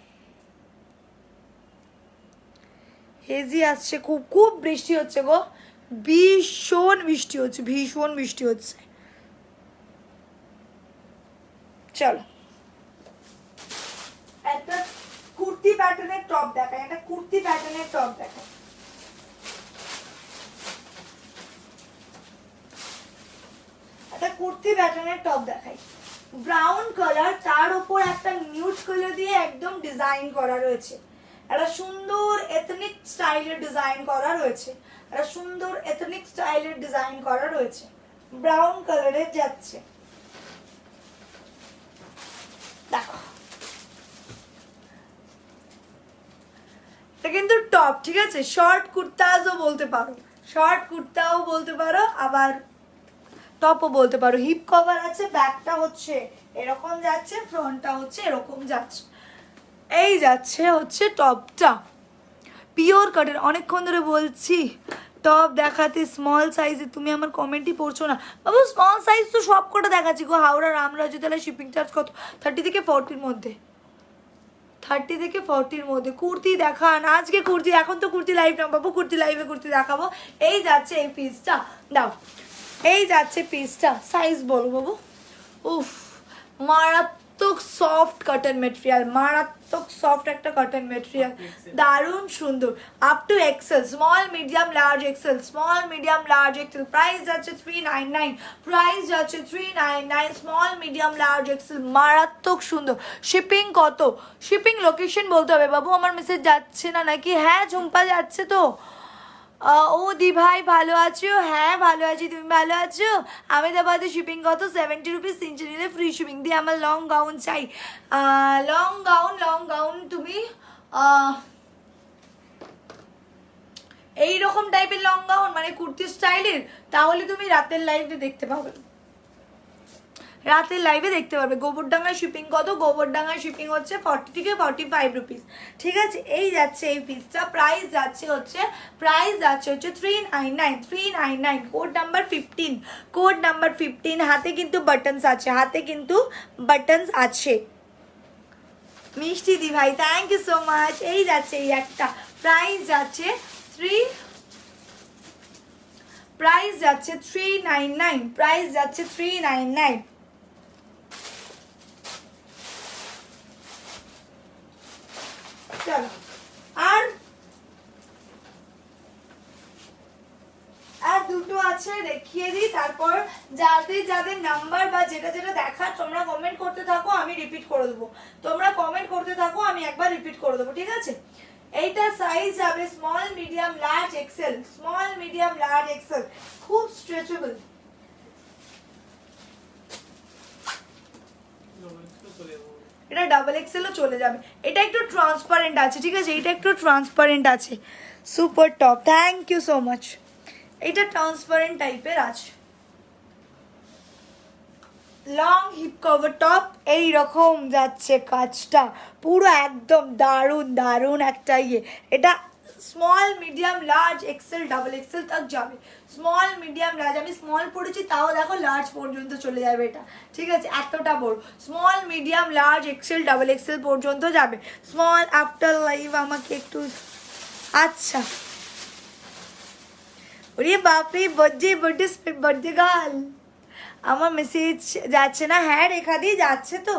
হেজি আসছে, খুব খুব বৃষ্টি হচ্ছে গো, ভীষণ বৃষ্টি হচ্ছে, ভীষণ বৃষ্টি হচ্ছে। চলো একটা কুর্তি প্যাটার্নের টপ দেখাই, একটা কুর্তি প্যাটার্নের টপ দেখাই। একটা কুর্তি প্যাটার্নের টপ দেখাই, ব্রাউন কালার, তার উপর একটা নিউড কালার দিয়ে একদম ডিজাইন করা রয়েছে। একটা সুন্দর এথনিক স্টাইলের ডিজাইন করা রয়েছে, একটা সুন্দর এথনিক স্টাইলের ডিজাইন করা রয়েছে, ব্রাউন কালারের যাচ্ছে। দেখো এটা কিন্তু টপ, ঠিক আছে, শর্ট কুর্তাজও বলতে পারো, শর্ট কুর্তাও বলতে পারো, আবার টপও বলতে পারো। হিপ কভার আছে, ব্যাকটা হচ্ছে এরকম যাচ্ছে, ফ্রন্টটা হচ্ছে এরকম যাচ্ছে। এই যাচ্ছে হচ্ছে টপটা, পিওর কটন। অনেকক্ষণ ধরে বলছি টপ দেখাতে, স্মল সাইজে, তুমি আমার কমেন্টই পড়ছো না বাবু। স্মল সাইজ তো সব কটা দেখাচ্ছি গো। হাওড়া রামরাজ্যতলা শিপিং চার্জ কত? 30 থেকে 40-র মধ্যে, 30 থেকে 40-র মধ্যে। কুর্তি দেখান আজকে, কুর্তি এখন তো কুর্তি লাইভ না বাবু, কুর্তি লাইভে কুর্তি দেখাবো। এই যাচ্ছে এই পিসটা, দাও, এই যাচ্ছে পিসটা, সাইজ বলো বাবু। উফ, মারাত্মক সফট কটন মেটেরিয়াল, মারাত্মক সফট একটা কটন মেটেরিয়াল, দারুণ সুন্দর। Up to XL, small medium large XL, small medium large XL. Price যাচ্ছে 399, প্রাইস যাচ্ছে 399, স্মল মিডিয়াম লার্জ এক্সেল, মারাত্মক সুন্দর। শিপিং কত? শিপিং লোকেশন বলতে হবে বাবু। আমার মেসেজ যাচ্ছে না নাকি? হ্যাঁ ঝুম্পা যাচ্ছে তো। ও দি ভাই ভালো আছো? হ্যাঁ ভালো আছি, তুমি ভালো আছো? আমেদাবাদে শিপিং কত? 70 রুপিস, 3 নিলে ফ্রি শিপিং। দিয়ে আমার লং গাউন চাই, লং গাউন তুমি এইরকম টাইপের লং গাউন, মানে কুর্তি স্টাইলের, তাহলে তুমি রাতের লাইভে দেখতে পাবে, রাতের লাইভে দেখতে পারবে। গোবরডাঙ্গায় শিপিং কত? গোবরডাঙ্গায় শিপিং হচ্ছে 40 থেকে 45 রুপিস, ঠিক আছে। এই যাচ্ছে এই পিসটা, প্রাইস যাচ্ছে হচ্ছে 399, 399, কোড নাম্বার 15, কোড নাম্বার 15। হাতে কিন্তু বাটনস আছে, হাতে কিন্তু বাটনস আছে। মিষ্টি দি ভাই থ্যাংক ইউ সো মাচ। এই যাচ্ছে এই একটা, প্রাইস যাচ্ছে 399, প্রাইস যাচ্ছে 399। চলো আর দুটো আছে দেখিয়ে দিই, তারপর যাদের যাদের নাম্বার বা যেটা যেটা দেখার তোমরা কমেন্ট করতে থাকো, আমি রিপিট করে দেবো। তোমরা কমেন্ট করতে থাকো, আমি একবার রিপিট করে দেবো, ঠিক আছে। এইটা সাইজ যাবে small medium large XL, small medium large Excel, খুব স্ট্রেচেবল। এটা ডাবল এক্সেলও চলে যাবে। এটা একটু ট্রান্সপারেন্ট আছে, ঠিক আছে, এটা একটু ট্রান্সপারেন্ট আছে। Super top, thank you so much. এটা ট্রান্সপারেন্ট টাইপের আছে, লং হিপ কভার টপ, এই রকম যাচ্ছে কাজটা, পুরো একদম দারুণ দারুণ একটা ইয়ে। এটা small medium large XL double Excel তক যাবে, স্মল মিডিয়াম লার্জ। আমি স্মল পড়েছি, তাও দেখো লার্জ পর্যন্ত চলে যাবে এটা, ঠিক আছে, এতটা বড়। Small medium large XL double Excel পর্যন্ত যাবে। স্মল আফটার লাইভ আমাকে একটু, আচ্ছা, ওরে বাপরে, বার্থডে গার্ল, আমার মেসেজ যাচ্ছে না? হ্যাঁ রেখা দিয়ে যাচ্ছে তো।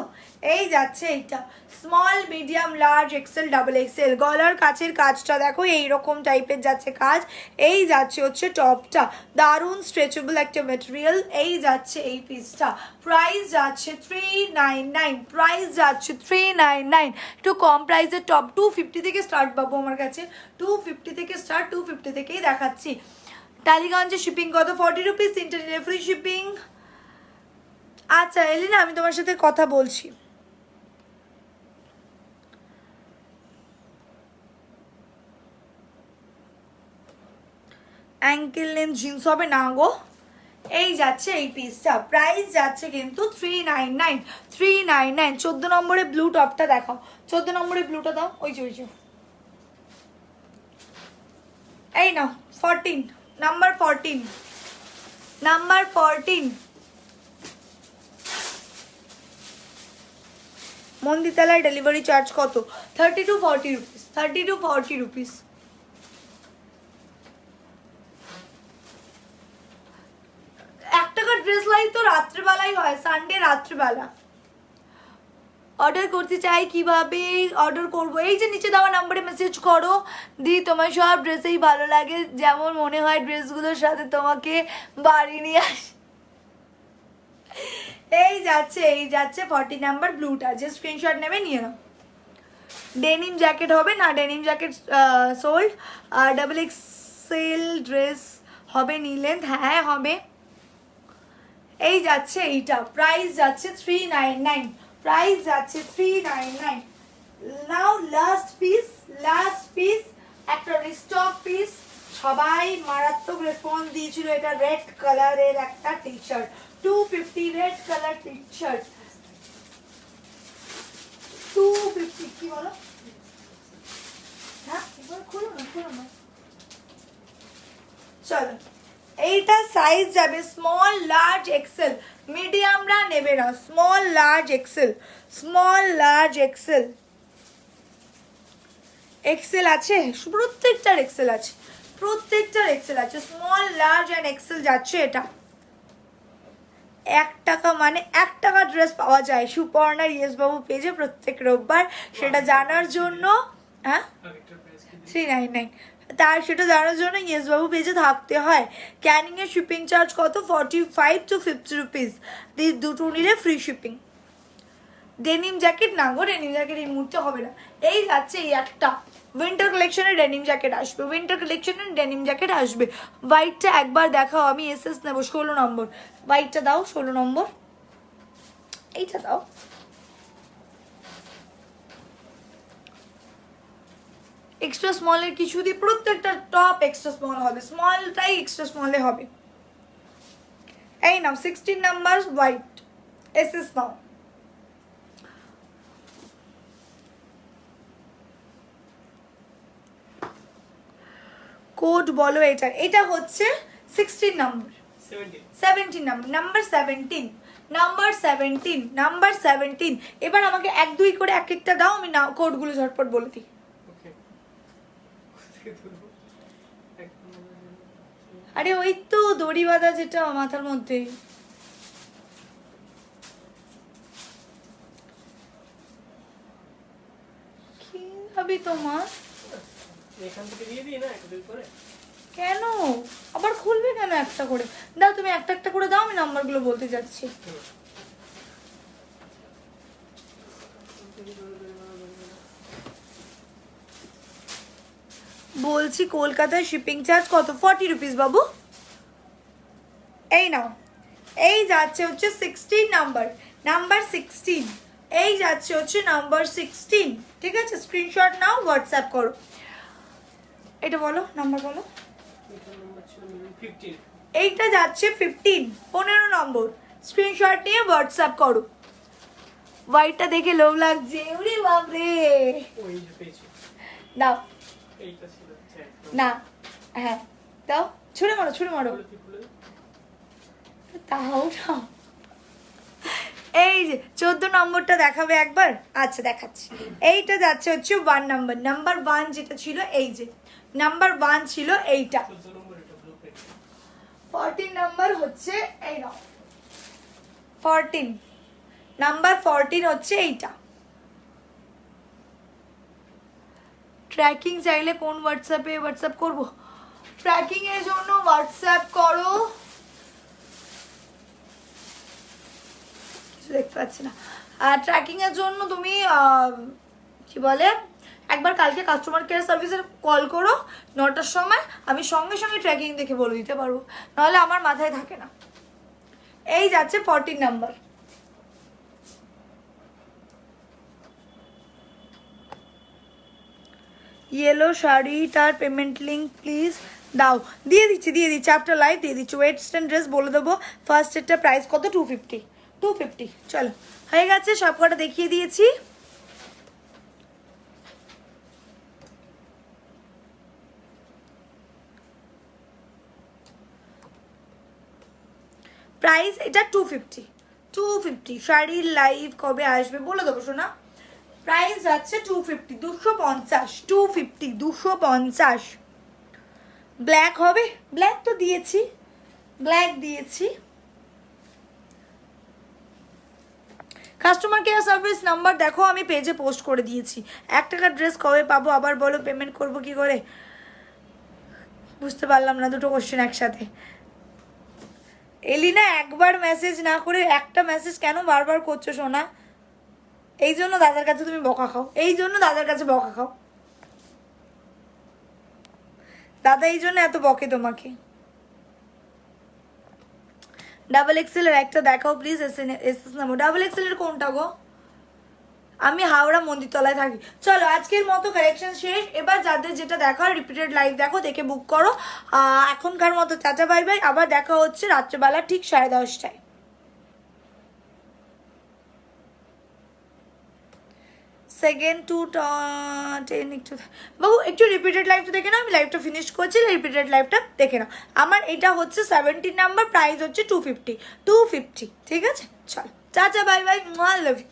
এই যাচ্ছে এইটা, small medium large XL double Excel. গলার কাছের কাজটা দেখো এইরকম টাইপের যাচ্ছে কাজ। এই যাচ্ছে হচ্ছে টপটা, দারুণ স্ট্রেচেবল একটা মেটেরিয়াল। এই যাচ্ছে এই পিসটা, প্রাইস যাচ্ছে 399, প্রাইস যাচ্ছে 399। একটু কম প্রাইসের টপ 250 থেকে স্টার্ট পাবো আমার কাছে, 250 থেকে স্টার্ট, 250 থেকেই দেখাচ্ছি। টালিগঞ্জে শিপিং কত? 40 রুপিস, 3 নিলে ফ্রি শিপিং। আচ্ছা এলিনা, আমি তোমার সাথে কথা বলছি। অ্যাঙ্কেল লেন্থ জিন্স হবে না গো। এই যাচ্ছে এই পিসটা, প্রাইস যাচ্ছে কিন্তু 399, 399। 14 নম্বরে ব্লু টপটা দেখাও, 14 নম্বরে ব্লুটা দাও, ওই যে ওই যে, এই নাও 14, নাম্বার 14, নাম্বার 14। মন্দিরতলায় ডেলিভারি চার্জ কত? 30 to 40 রুপিস, 30 to 40 রুপিস। একটা ড্রেস লাইভ তো রাত্রেবেলাই হয়, সানডে রাত্রেবেলা। অর্ডার করতে চাই, কিভাবে অর্ডার করব? এই যে নিচে দেওয়া নাম্বারে মেসেজ করো, দি তোমার সব ড্রেসেই ভালো লাগে, যেমন মনে হয় ড্রেসগুলোর সাথে তোমাকে বাড়ি নিয়ে আস। এই যাচ্ছে 40 নাম্বার ব্লুটা, যে স্ক্রিনশট নেবে নিয়ে নাও। ডেনিম জ্যাকেট হবে না, denim jacket sold. Double XL dress হবে নি লেন্থ, হ্যাঁ হবে। এই যাচ্ছে এইটা, প্রাইস যাচ্ছে 399, প্রাইস যাচ্ছে 399। নাও লাস্ট পিস একটা রিস্টক পিস। সবাই মারাত্মক রেসপন্স দিয়েছিল, এটা রেড কালারের একটা T shirt, 250 red colour T shirt, 250। কি বলো? হ্যাঁ খুলো না। চলো, এইটা সাইজ যাবে স্মল লার্জ এক্সেল, মিডিয়ামরা নেবে না, স্মল লার্জ এক্সেল এক্সেল আছে, প্রত্যেকটার এক্সেল আছে, স্মল লার্জ অ্যান্ড এক্সেল যাচ্ছে এটা। 1 টাকা মানে 1 টাকা ড্রেস পাওয়া যায় সুপর্ণার ইয়েস বাবু পেজে প্রত্যেক রোববার, সেটা জানার জন্য। হ্যাঁ 399, তার সেটা জানার জন্য ইয়েস বাবু পেজে থাকতে হয়। ক্যানিং এর শিপিং চার্জ কত? 45 to 50 রুপিস, দুটো নিলে ফ্রি শিপিং। ডেনিম জ্যাকেট না গো, ডেনিম জ্যাকেট এই মুহূর্তে হবে না। এই যাচ্ছে এই একটা উইন্টার কালেকশনের ডেনিম জ্যাকেট আসবে, হোয়াইটটা একবার দেখাও, আমি এসএস নেব 16 নম্বর, হোয়াইটটা দাও 16 নম্বর, এইটা দাও। এক্সট্রা স্মলের কিছু দিয়ে, প্রত্যেকটা টপ এক্সট্রা স্মল হবে, স্মলটাই এক্সট্রা স্মলে হবে। এই নাও 16 নাম্বার হোয়াইট এসএস নাও। কোড বলো এটা হচ্ছে 16 নাম্বার, 17 নাম্বার 17। এবার আমাকে 1-2 করে এক একটা দাও, আমি না কোডগুলো ঝটপট বলে দিই। আরে ওই তো দড়ি বাঁধা যেটা মাথার মধ্যে, কি ভাবি তোমার? এখান থেকে দিয়ে দিই না একটা করে? কেন আবার খুলবে কেন একটা করে? দাও তুমি একটা করে দাও, আমি নাম্বারগুলো বলতে যাচ্ছি। বলছি কলকাতায় শিপিং চার্জ কত? 40 রুপিস বাবু। এই নাও, এই যাচ্ছে হচ্ছে 16 নাম্বার 16, এই যাচ্ছে হচ্ছে নাম্বার 16, ঠিক আছে? স্ক্রিনশট নাও, হোয়াটসঅ্যাপ করো। এটা বলো, নাম্বার বলো। এইটা যাচ্ছে 15 নম্বর, স্ক্রিনশট নিয়ে হোয়াটসঅ্যাপ করো। হোয়াইটটা দেখে লোভ লাগছে, ওরে বাপরে। দাও না, হ্যাঁ দাও, ছুঁড়ে মারো। তাও না, এই যে 14 নম্বরটা দেখাবে একবার। আচ্ছা দেখাচ্ছি। এইটা যাচ্ছে হচ্ছে 1 নাম্বার 1 যেটা ছিল, এই যে নাম্বার 1 ছিল এইটা। 14 নাম্বার হচ্ছে এই নাও, 14 নাম্বার 14 হচ্ছে এইটা। ট্র্যাকিং চাইলে কোন হোয়াটসঅ্যাপ করব? ট্র্যাকিং এর জন্য হোয়াটসঅ্যাপ করো, কিছু দেখতে পাচ্ছি না। আর ট্র্যাকিং এর জন্য তুমি কি বলে, একবার কালকে কাস্টমার কেয়ার সার্ভিসে কল করো 9টার সময়, আমি সঙ্গে সঙ্গে ট্র্যাকিং দেখে বলে দিতে পারবো, নাহলে আমার মাথায় থাকে না। এই যাচ্ছে 14 নাম্বার। ইয়েলো শাড়িটার পেমেন্ট লিঙ্ক প্লিজ দাও। দিয়ে দিচ্ছি আফটার লাইভ দিয়ে দিচ্ছি। ওয়েস্টার্ন ড্রেস বলে দেবো, ফার্স্ট এরটা প্রাইস কত? 250। চলো হয়ে গেছে, সব কটা দেখিয়ে দিয়েছি। প্রাইস এটা 250। শাড়ির লাইভ কবে আসবে বলে দেবো শোনা। প্রাইস যাচ্ছে 250, 250। ব্ল্যাক হবে, ব্ল্যাক তো দিয়েছি, কাস্টমার কেয়ার সার্ভিস নাম্বার দেখো, আমি পেজে পোস্ট করে দিয়েছি। 1 টাকার ড্রেস কবে পাবো আবার বলো, পেমেন্ট করবো কি করে? বুঝতে পারলাম না, দুটো কোশ্চেন একসাথে। এলিনা একবার মেসেজ না করে একটা মেসেজ কেন বারবার করছো সোনা? এই জন্য দাদার কাছে তুমি বকা খাও, এই জন্য দাদার কাছে বকা খাও, দাদা এই জন্য এত বকে তোমাকে। ডাবল এক্সেল এর একটা দেখাও প্লিজ। এস নামো ডাবল এক্সেল এর কোনটা গো? আমি হাওড়া মন্দিরতলায় থাকি। চলো আজকের মতো কালেকশন শেষ। এবার যাদের যেটা দেখার রিপিটেড লাইভ দেখো, দেখে বুক করো। এখনকার মতো চাচা বাই বাই, আবার দেখা হচ্ছে রাত্রেবেলা ঠিক 10:30টায়। সেকেন্ড টু 10 একটু বাবু একটু রিপিটেড লাইভটা দেখে না, আমি লাইভটা ফিনিশ করছি, রিপিটেড লাইভটা দেখে নাও। আমার এটা হচ্ছে 17 নাম্বার, প্রাইস হচ্ছে 250, ঠিক আছে? চলো চাচা বাই বাই, লাভ ইউ।